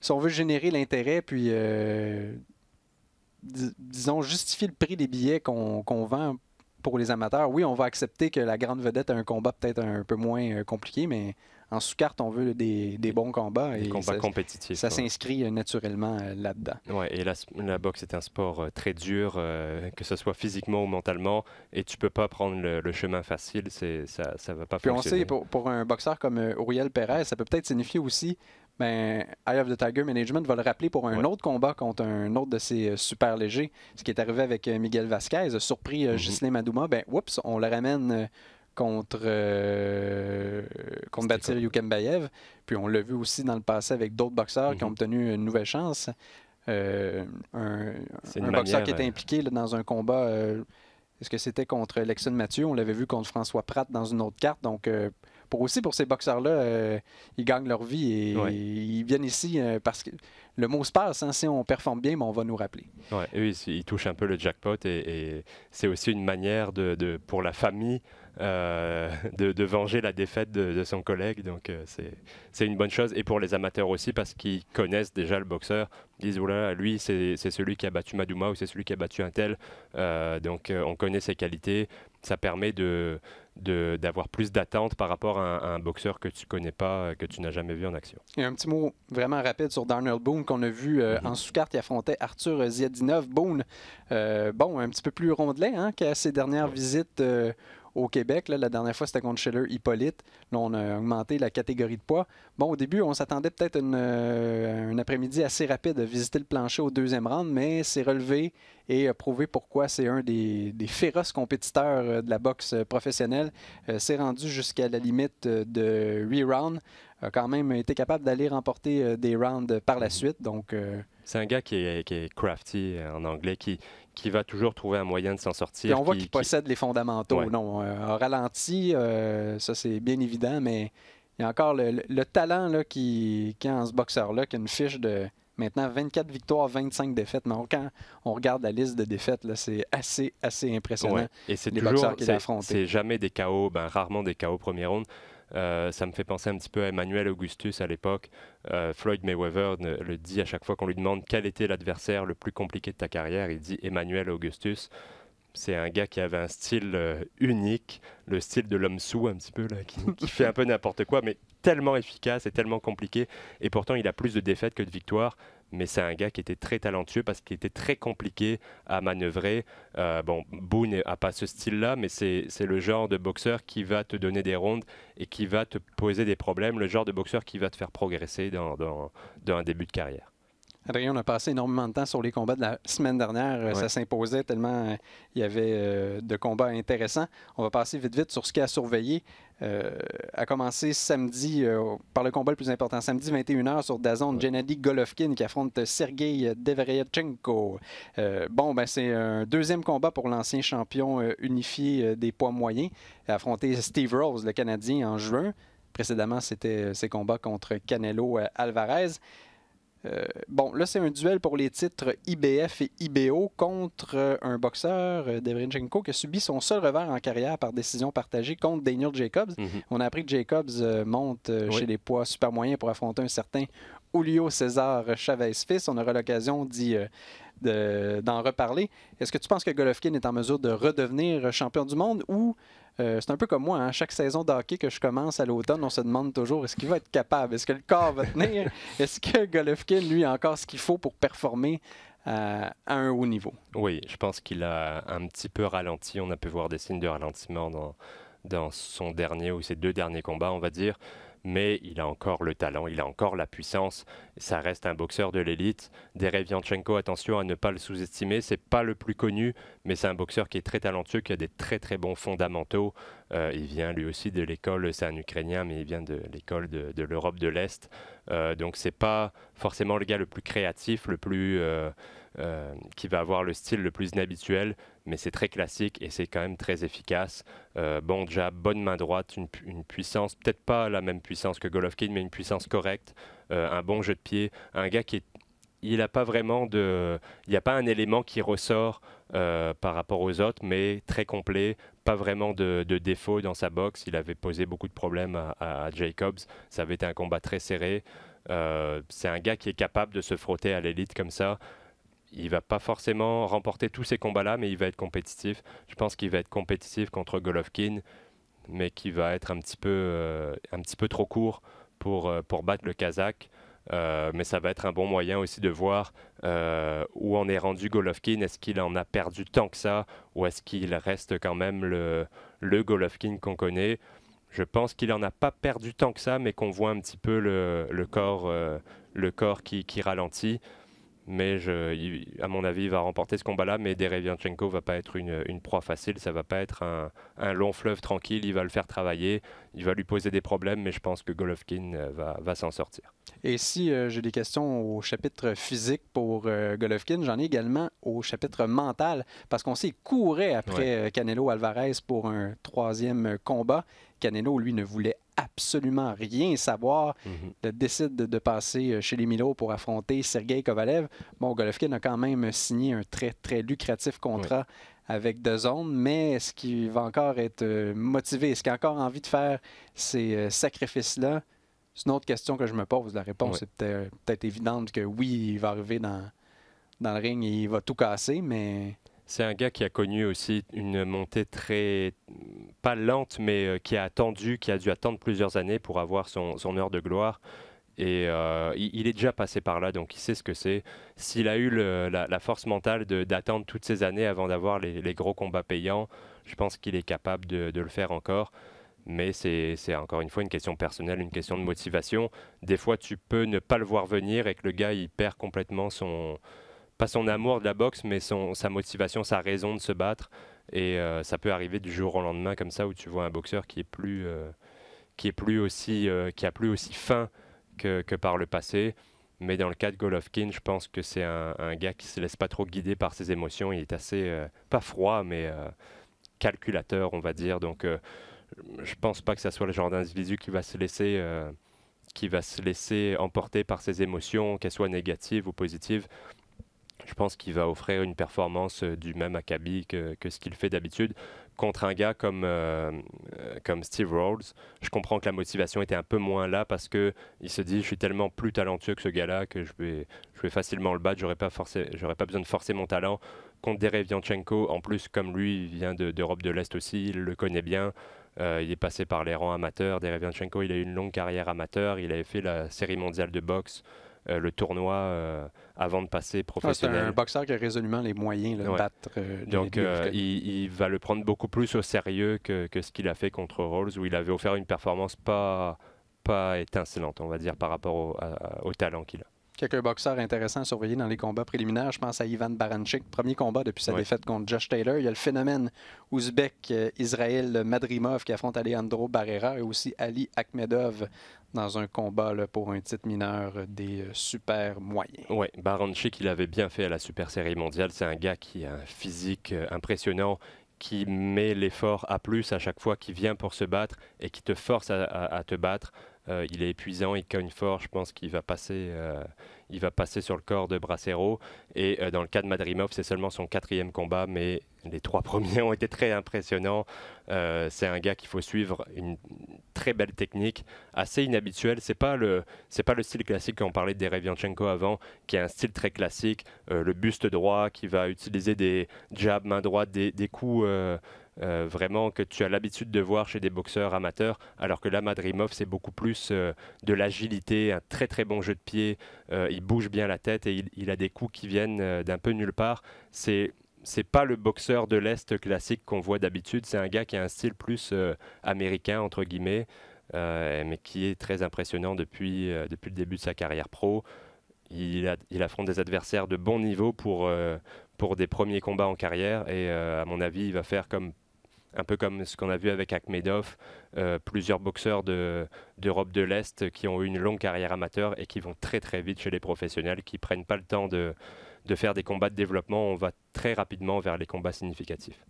Si on veut générer l'intérêt, puis, disons, justifier le prix des billets qu'on vend pour les amateurs, oui, on va accepter que la grande vedette a un combat peut-être un peu moins compliqué, mais en sous-carte, on veut des bons combats. Des combats compétitifs. Ça s'inscrit naturellement là-dedans. Ouais, et la boxe est un sport très dur, que ce soit physiquement ou mentalement, et tu peux pas prendre le chemin facile, ça va pas fonctionner. Puis on sait, pour un boxeur comme Uriel Perez, ça peut peut-être signifier aussi... Eye of the Tiger Management va le rappeler pour un autre combat contre un autre de ses super légers. Ce qui est arrivé avec Miguel Vasquez a surpris Ghislain Madouma. On le ramène contre Batir Yukembayev. Puis on l'a vu aussi dans le passé avec d'autres boxeurs qui ont obtenu une nouvelle chance. Un boxeur qui était impliqué là, dans un combat, est-ce que c'était contre Lexon Mathieu? On l'avait vu contre François Pratt dans une autre carte. Donc, pour ces boxeurs-là, ils gagnent leur vie et ils viennent ici parce que le mot se passe. Hein, si on performe bien, on va nous rappeler. Ouais, eux, ils touchent un peu le jackpot et c'est aussi une manière pour la famille de venger la défaite de son collègue. Donc, c'est une bonne chose. Et pour les amateurs aussi, parce qu'ils connaissent déjà le boxeur. Ils disent, voilà, lui, c'est celui qui a battu Madouma ou c'est celui qui a battu un tel. Donc, on connaît ses qualités. Ça permet d'avoir plus d'attente par rapport à un boxeur que tu connais pas, que tu n'as jamais vu en action. Et un petit mot vraiment rapide sur Darnell Boone qu'on a vu en sous-carte. Il affrontait Arthur Ziadinov. Boone, un petit peu plus rondelet qu'à ses dernières visites au Québec. Là, la dernière fois, c'était contre Schiller Hippolyte. Là, on a augmenté la catégorie de poids. Bon, au début, on s'attendait peut-être un après-midi assez rapide à visiter le plancher au deuxième round, mais c'est relevé et a prouvé pourquoi c'est un des féroces compétiteurs de la boxe professionnelle. C'est rendu jusqu'à la limite de 8 rounds. A quand même été capable d'aller remporter des rounds par la suite. Donc, c'est un gars qui est crafty en anglais, qui va toujours trouver un moyen de s'en sortir. Et on voit qu'il possède les fondamentaux. Ouais. Non, au ralenti, ça c'est bien évident, mais il y a encore le talent là, qui a en ce boxeur-là, qui a une fiche de maintenant 24 victoires, 25 défaites. Mais quand on regarde la liste de défaites, c'est assez impressionnant. Ouais. Et c'est les toujours, boxeurs qu'il a affrontés. c'est jamais des KO, rarement des KO premier round. Ça me fait penser un petit peu à Emmanuel Augustus à l'époque. Floyd Mayweather le dit à chaque fois qu'on lui demande quel était l'adversaire le plus compliqué de ta carrière. Il dit Emmanuel Augustus. C'est un gars qui avait un style unique, le style de l'homme sous un petit peu, là, qui fait un peu n'importe quoi, mais tellement efficace et tellement compliqué. Et pourtant, il a plus de défaites que de victoires. Mais c'est un gars qui était très talentueux parce qu'il était très compliqué à manœuvrer. Boone n'a pas ce style-là, mais c'est le genre de boxeur qui va te donner des rondes et qui va te poser des problèmes, le genre de boxeur qui va te faire progresser dans un début de carrière. Adrien, on a passé énormément de temps sur les combats de la semaine dernière. Ouais. Ça s'imposait tellement il y avait de combats intéressants. On va passer vite sur ce qui a surveillé. A commencé samedi par le combat le plus important. Samedi 21h sur DAZN, Gennady Golovkin qui affronte Sergei Deveryatchenko. C'est un deuxième combat pour l'ancien champion unifié des poids moyens. Il a affronté Steve Rose, le Canadien, en juin. Précédemment, c'était ses combats contre Canelo Alvarez. Là, c'est un duel pour les titres IBF et IBO contre un boxeur, Deveryatchenko, qui a subi son seul revers en carrière par décision partagée contre Daniel Jacobs. On a appris que Jacobs monte chez les poids super moyens pour affronter un certain Julio César Chavez-Fils. On aura l'occasion d'en reparler. Est-ce que tu penses que Golovkin est en mesure de redevenir champion du monde ou c'est un peu comme moi, hein? Chaque saison de hockey que je commence à l'automne, on se demande toujours est-ce qu'il va être capable, est-ce que le corps va tenir, est-ce que Golovkin, lui, a encore ce qu'il faut pour performer à un haut niveau? Oui, je pense qu'il a un petit peu ralenti. On a pu voir des signes de ralentissement dans son dernier ou ses deux derniers combats, on va dire. Mais il a encore le talent, il a encore la puissance. Ça reste un boxeur de l'élite. Deveryatchenko, attention à ne pas le sous-estimer. C'est pas le plus connu, mais c'est un boxeur qui est très talentueux, qui a des très bons fondamentaux. Il vient lui aussi de l'école, c'est un Ukrainien, mais il vient de l'école de l'Europe de l'Est. Donc c'est pas forcément le gars le plus créatif, le plus qui va avoir le style le plus inhabituel, mais c'est très classique et c'est quand même très efficace. Bon jab, bonne main droite, une puissance, peut-être pas la même puissance que Golovkin, mais une puissance correcte, un bon jeu de pied, un gars qui est il n'a pas vraiment il n'y a pas un élément qui ressort par rapport aux autres, mais très complet, pas vraiment de défaut dans sa boxe. Il avait posé beaucoup de problèmes à Jacobs. Ça avait été un combat très serré. C'est un gars qui est capable de se frotter à l'élite comme ça. Il ne va pas forcément remporter tous ces combats-là, mais il va être compétitif. Je pense qu'il va être compétitif contre Golovkin, mais qui va être un petit peu trop court pour battre le Kazakh. Mais ça va être un bon moyen aussi de voir où en est rendu Golovkin. Est-ce qu'il en a perdu tant que ça ou est-ce qu'il reste quand même le Golovkin qu'on connaît? Je pense qu'il n'en a pas perdu tant que ça, mais qu'on voit un petit peu le corps qui ralentit. Mais à mon avis, il va remporter ce combat-là, mais Deveryatchenko ne va pas être une proie facile, ça ne va pas être un long fleuve tranquille, il va le faire travailler, il va lui poser des problèmes, mais je pense que Golovkin va s'en sortir. Et si j'ai des questions au chapitre physique pour Golovkin, j'en ai également au chapitre mental, parce qu'on sait qu'il courait après Canelo Alvarez pour un troisième combat. Canelo, lui, ne voulait absolument rien savoir. Il décide de passer chez les Milo pour affronter Sergei Kovalev. Bon, Golovkin a quand même signé un très lucratif contrat avec DAZN, mais est-ce qu'il va encore être motivé? Est-ce qu'il a encore envie de faire ces sacrifices-là? C'est une autre question que je me pose. La réponse est peut-être évidente que oui, il va arriver dans le ring et il va tout casser, mais... C'est un gars qui a connu aussi une montée pas lente, mais qui a dû attendre plusieurs années pour avoir son heure de gloire. Et il est déjà passé par là, donc il sait ce que c'est. S'il a eu la force mentale d'attendre toutes ces années avant d'avoir les gros combats payants, je pense qu'il est capable de le faire encore. Mais c'est encore une fois une question personnelle, une question de motivation. Des fois, tu peux ne pas le voir venir et que le gars, il perd complètement pas son amour de la boxe, mais sa motivation, sa raison de se battre. Et ça peut arriver du jour au lendemain comme ça, où tu vois un boxeur qui a plus aussi faim que par le passé. Mais dans le cas de Golovkin, je pense que c'est un gars qui se laisse pas trop guider par ses émotions. Il est assez, pas froid, mais calculateur, on va dire. Donc, je pense pas que ça soit le genre d'individu qui va se laisser emporter par ses émotions, qu'elles soient négatives ou positives. Je pense qu'il va offrir une performance du même acabit que ce qu'il fait d'habitude. Contre un gars comme Steve Rolls, je comprends que la motivation était un peu moins là parce qu'il se dit je suis tellement plus talentueux que ce gars-là que je vais facilement le battre, j'aurais pas besoin de forcer mon talent. Contre Derevianchenko, en plus comme lui il vient d'Europe de l'Est aussi, il le connaît bien. Il est passé par les rangs amateurs. Derevianchenko, il a eu une longue carrière amateur. Il avait fait la série mondiale de boxe, le tournoi avant de passer professionnel. C'est un boxeur qui a résolument les moyens de battre. Donc il va le prendre beaucoup plus au sérieux que ce qu'il a fait contre Rolls, où il avait offert une performance pas étincelante, on va dire, par rapport au talent qu'il a. Quelques boxeurs intéressants à surveiller dans les combats préliminaires. Je pense à Ivan Baranchik, premier combat depuis sa défaite contre Josh Taylor. Il y a le phénomène ouzbek Israël Madrimov qui affronte Alejandro Barrera et aussi Ali Akhmedov dans un combat pour un titre mineur des super moyens. Oui, Baranchik, il avait bien fait à la super série mondiale. C'est un gars qui a un physique impressionnant, qui met l'effort à plus à chaque fois, qui vient pour se battre et qui te force à te battre. Il est épuisant, il cogne fort, je pense qu'il va passer sur le corps de Bracero. Et dans le cas de Madrimov, c'est seulement son 4e combat, mais les 3 premiers ont été très impressionnants. C'est un gars qu'il faut suivre, une très belle technique, assez inhabituelle. C'est pas le style classique qu'on parlait de Derevianchenko avant, qui est un style très classique, le buste droit, qui va utiliser des jabs main droite, des coups... vraiment que tu as l'habitude de voir chez des boxeurs amateurs, alors que là, Madrimov, c'est beaucoup plus de l'agilité, un très très bon jeu de pied, il bouge bien la tête et il a des coups qui viennent d'un peu nulle part. C'est pas le boxeur de l'Est classique qu'on voit d'habitude, c'est un gars qui a un style plus américain, entre guillemets, mais qui est très impressionnant depuis le début de sa carrière pro. Il affronte des adversaires de bon niveau pour des premiers combats en carrière et à mon avis, il va faire un peu comme ce qu'on a vu avec Akhmedov, plusieurs boxeurs d'Europe de l'Est qui ont eu une longue carrière amateur et qui vont très très vite chez les professionnels, qui prennent pas le temps de faire des combats de développement. On va très rapidement vers les combats significatifs.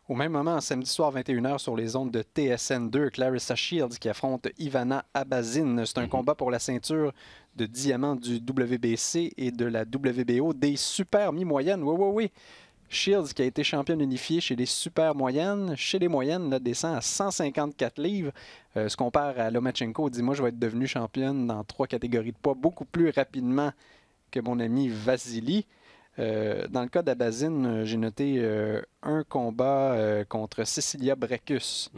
Au même moment, samedi soir, 21h, sur les ondes de TSN2, Clarissa Shields qui affronte Ivana Abazin. C'est un combat pour la ceinture de diamant du WBC et de la WBO des super mi-moyennes. Oui. Shields qui a été championne unifiée chez les super moyennes. Chez les moyennes, là, descend à 154 livres. Se compare à Lomachenko. Dit, moi, je vais être devenue championne dans 3 catégories de poids beaucoup plus rapidement que mon ami Vasily. Dans le cas d'Abazin, j'ai noté un combat contre Cecilia Brækhus.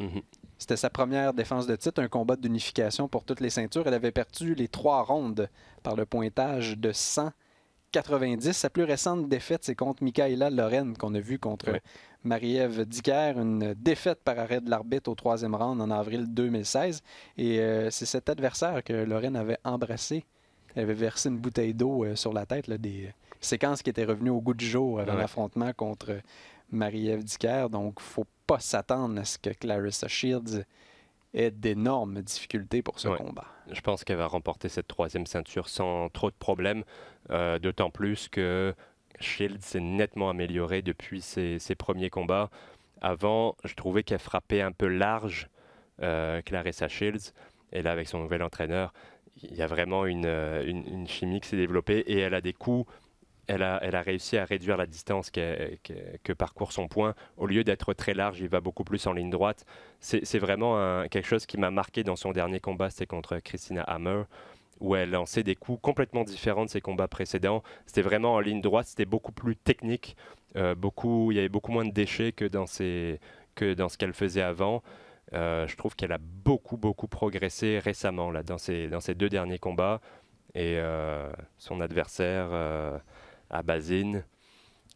C'était sa première défense de titre, un combat d'unification pour toutes les ceintures. Elle avait perdu les 3 rondes par le pointage de 190. Sa plus récente défaite, c'est contre Mikaela Loren qu'on a vu contre Marie-Ève Dicker, une défaite par arrêt de l'arbitre au 3e round en avril 2016. Et c'est cet adversaire que Loren avait embrassé. Elle avait versé une bouteille d'eau sur la tête, là, des séquences qui étaient revenues au goût du jour avant l'affrontement contre Marie-Ève Dicker. Donc, il ne faut pas s'attendre à ce que Clarissa Shields ait d'énormes difficultés pour ce combat. Je pense qu'elle va remporter cette 3e ceinture sans trop de problèmes, d'autant plus que Shields s'est nettement améliorée depuis ses premiers combats. Avant, je trouvais qu'elle frappait un peu large, Clarissa Shields, et là, avec son nouvel entraîneur, il y a vraiment une chimie qui s'est développée et elle a des coups. Elle a réussi à réduire la distance que parcourt son poing. Au lieu d'être très large, il va beaucoup plus en ligne droite. C'est vraiment quelque chose qui m'a marqué dans son dernier combat, c'était contre Christina Hammer, où elle lançait des coups complètement différents de ses combats précédents. C'était vraiment en ligne droite, c'était beaucoup plus technique. Il y avait beaucoup moins de déchets que dans ce qu'elle faisait avant. Je trouve qu'elle a beaucoup progressé récemment là, dans ses 2 derniers combats. Et son adversaire, Abazin,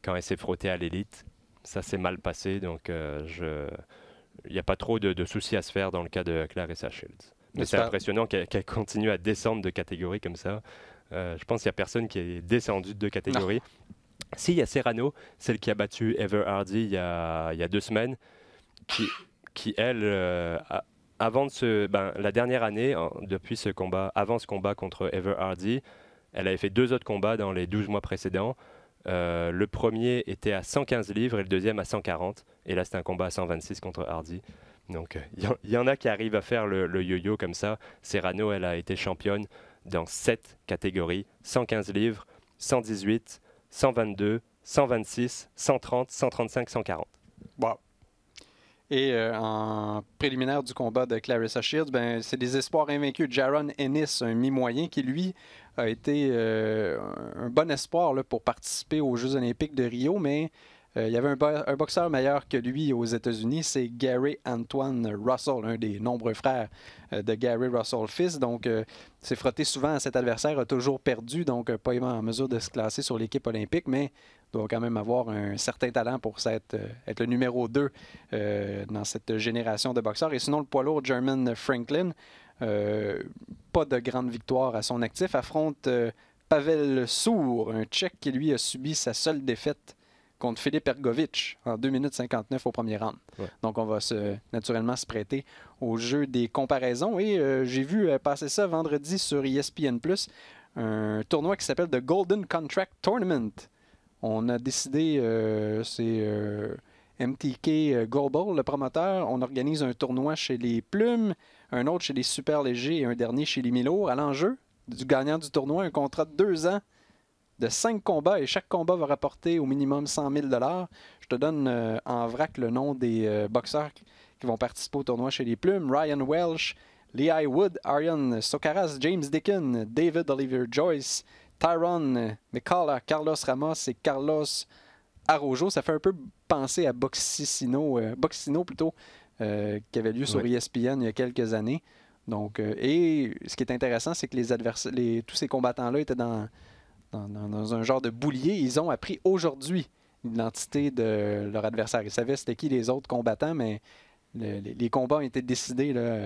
quand elle s'est frottée à l'élite, ça s'est mal passé. Donc il n'y a pas trop de soucis à se faire dans le cas de Claressa Shields. Mais c'est impressionnant qu'elle continue à descendre de catégorie comme ça. Je pense qu'il n'y a personne qui est descendu de catégorie. Si, il y a Serrano, celle qui a battu Ever Hardy il y a 2 semaines, qui elle, avant la dernière année, depuis ce combat, avant ce combat contre Ever Hardy, elle avait fait 2 autres combats dans les 12 mois précédents. Le premier était à 115 livres et le deuxième à 140. Et là, c'était un combat à 126 contre Hardy. Donc, il y en a qui arrivent à faire le yo-yo comme ça. Serrano, elle a été championne dans 7 catégories. 115 livres, 118, 122, 126, 130, 135, 140. Wow. Et en préliminaire du combat de Claressa Shields, c'est des espoirs invaincus. Jaron Ennis, un mi-moyen, qui lui a été un bon espoir là, pour participer aux Jeux olympiques de Rio, mais il y avait un boxeur meilleur que lui aux États-Unis, c'est Gary Antoine Russell, un des nombreux frères de Gary Russell fils. Donc, s'est frotté souvent à cet adversaire, a toujours perdu, donc pas en mesure de se classer sur l'équipe olympique, mais doit quand même avoir un certain talent pour être le numéro 2 dans cette génération de boxeurs. Et sinon, le poids lourd Jermaine Franklin, pas de grande victoire à son actif, affronte Pavel Sour, un Tchèque qui lui a subi sa seule défaite contre Filip Ergovic en 2 minutes 59 au premier round. Ouais. Donc, on va naturellement se prêter au jeu des comparaisons. Et j'ai vu passer ça vendredi sur ESPN+, un tournoi qui s'appelle The Golden Contract Tournament. On a décidé, c'est MTK Global, le promoteur. On organise un tournoi chez les Plumes, un autre chez les Super Légers et un dernier chez les Mi-Lourds. À l'enjeu du gagnant du tournoi, un contrat de 2 ans de 5 combats et chaque combat va rapporter au minimum 100 000 $. Je te donne en vrac le nom des boxeurs qui vont participer au tournoi chez les Plumes. Ryan Welsh, Lehigh Wood, Arian Socaras, James Dickin, David Oliver Joyce, Tyron McCullough, Carlos Ramos et Carlos Araujo. Ça fait un peu penser à Boxino plutôt, qui avait lieu sur ESPN il y a quelques années. Donc, et ce qui est intéressant, c'est que tous ces combattants-là étaient dans un genre de boulier. Ils ont appris aujourd'hui l'identité de leur adversaire. Ils savaient c'était qui les autres combattants, mais les combats ont été décidés là,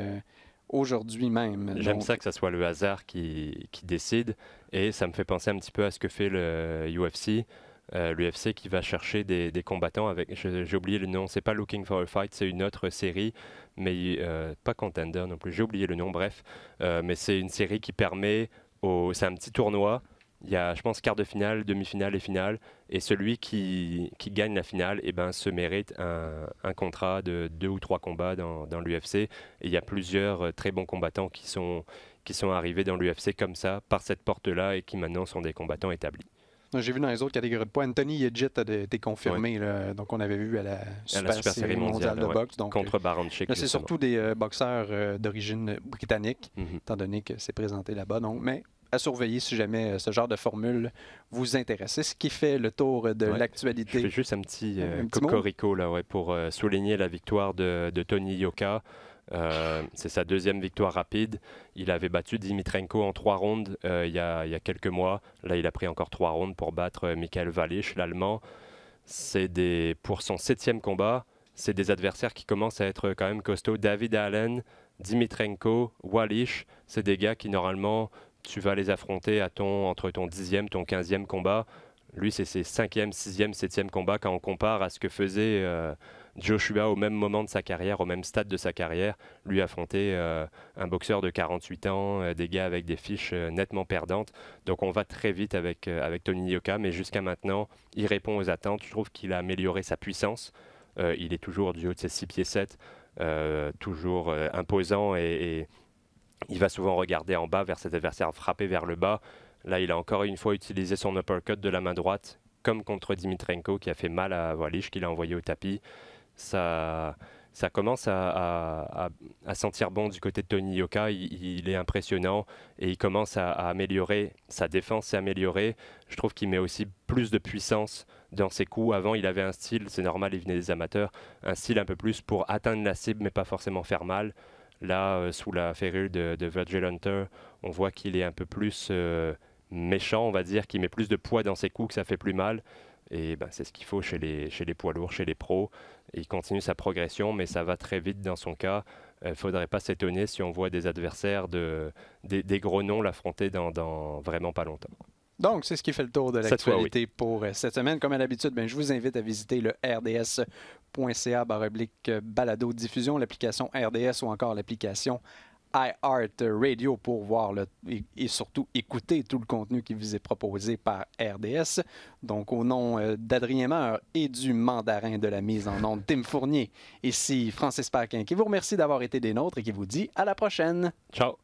aujourd'hui même. J'aime ça que ce soit le hasard qui décide, et ça me fait penser un petit peu à ce que fait le UFC. L'UFC qui va chercher des combattants avec, j'ai oublié le nom, c'est pas Looking for a Fight, c'est une autre série, mais pas Contender non plus, j'ai oublié le nom, bref. Mais c'est une série qui permet, c'est un petit tournoi. Il y a, je pense, quart de finale, demi-finale et finale. Et celui qui gagne la finale se mérite un contrat de 2 ou 3 combats dans l'UFC. Et il y a plusieurs très bons combattants qui sont arrivés dans l'UFC comme ça, par cette porte-là, et qui maintenant sont des combattants établis. J'ai vu dans les autres catégories de poids, Anthony Yedjit a été confirmé. Là, donc, on avait vu à la Super Série mondiale de boxe. Donc, contre Baranchik. C'est surtout des boxeurs d'origine britannique, étant donné que c'est présenté là-bas. Donc, mais à surveiller si jamais ce genre de formule vous intéresse. C'est ce qui fait le tour de l'actualité. Je fais juste un petit cocorico là, pour souligner la victoire de Tony Yoka. C'est sa 2e victoire rapide. Il avait battu Dimitrenko en 3 rounds il y a quelques mois. Là, il a pris encore 3 rounds pour battre Michael Wallisch, l'Allemand. Pour son 7e combat, c'est des adversaires qui commencent à être quand même costauds. David Allen, Dimitrenko, Wallisch, c'est des gars qui normalement tu vas les affronter entre ton 10e, ton 15e combat. Lui, c'est ses 5e, 6e, 7e combats quand on compare à ce que faisait Joshua au même moment de sa carrière, au même stade de sa carrière. Lui affronter un boxeur de 48 ans, des gars avec des fiches nettement perdantes. Donc on va très vite avec Tony Yoka, mais jusqu'à maintenant, il répond aux attentes. Je trouve qu'il a amélioré sa puissance. Il est toujours du haut de ses 6 pieds 7, toujours imposant et il va souvent regarder en bas vers ses adversaires, frapper vers le bas. Là, il a encore une fois utilisé son uppercut de la main droite, comme contre Dimitrenko, qui a fait mal à Wallisch, qu'il a envoyé au tapis. Ça ça commence à sentir bon du côté de Tony Yoka. Il est impressionnant et il commence à améliorer. Sa défense s'est améliorée. Je trouve qu'il met aussi plus de puissance dans ses coups. Avant, il avait un style, c'est normal, il venait des amateurs, un style un peu plus pour atteindre la cible, mais pas forcément faire mal. Là, sous la férule de Virgil Hunter, on voit qu'il est un peu plus méchant, on va dire, qu'il met plus de poids dans ses coups, que ça fait plus mal. Et ben, c'est ce qu'il faut chez les poids lourds, chez les pros. Et il continue sa progression, mais ça va très vite dans son cas. Il ne faudrait pas s'étonner si on voit des adversaires, des gros noms l'affronter dans vraiment pas longtemps. Donc, c'est ce qui fait le tour de l'actualité oui. pour cette semaine. Comme à l'habitude, je vous invite à visiter le rds.ca/balado-diffusion, l'application RDS ou encore l'application iHeartRadio pour voir et surtout écouter tout le contenu qui vous est proposé par RDS. Donc, au nom d'Adrien Meur et du mandarin de la mise en onde, Tim Fournier, ici Francis Paquin, qui vous remercie d'avoir été des nôtres et qui vous dit à la prochaine. Ciao!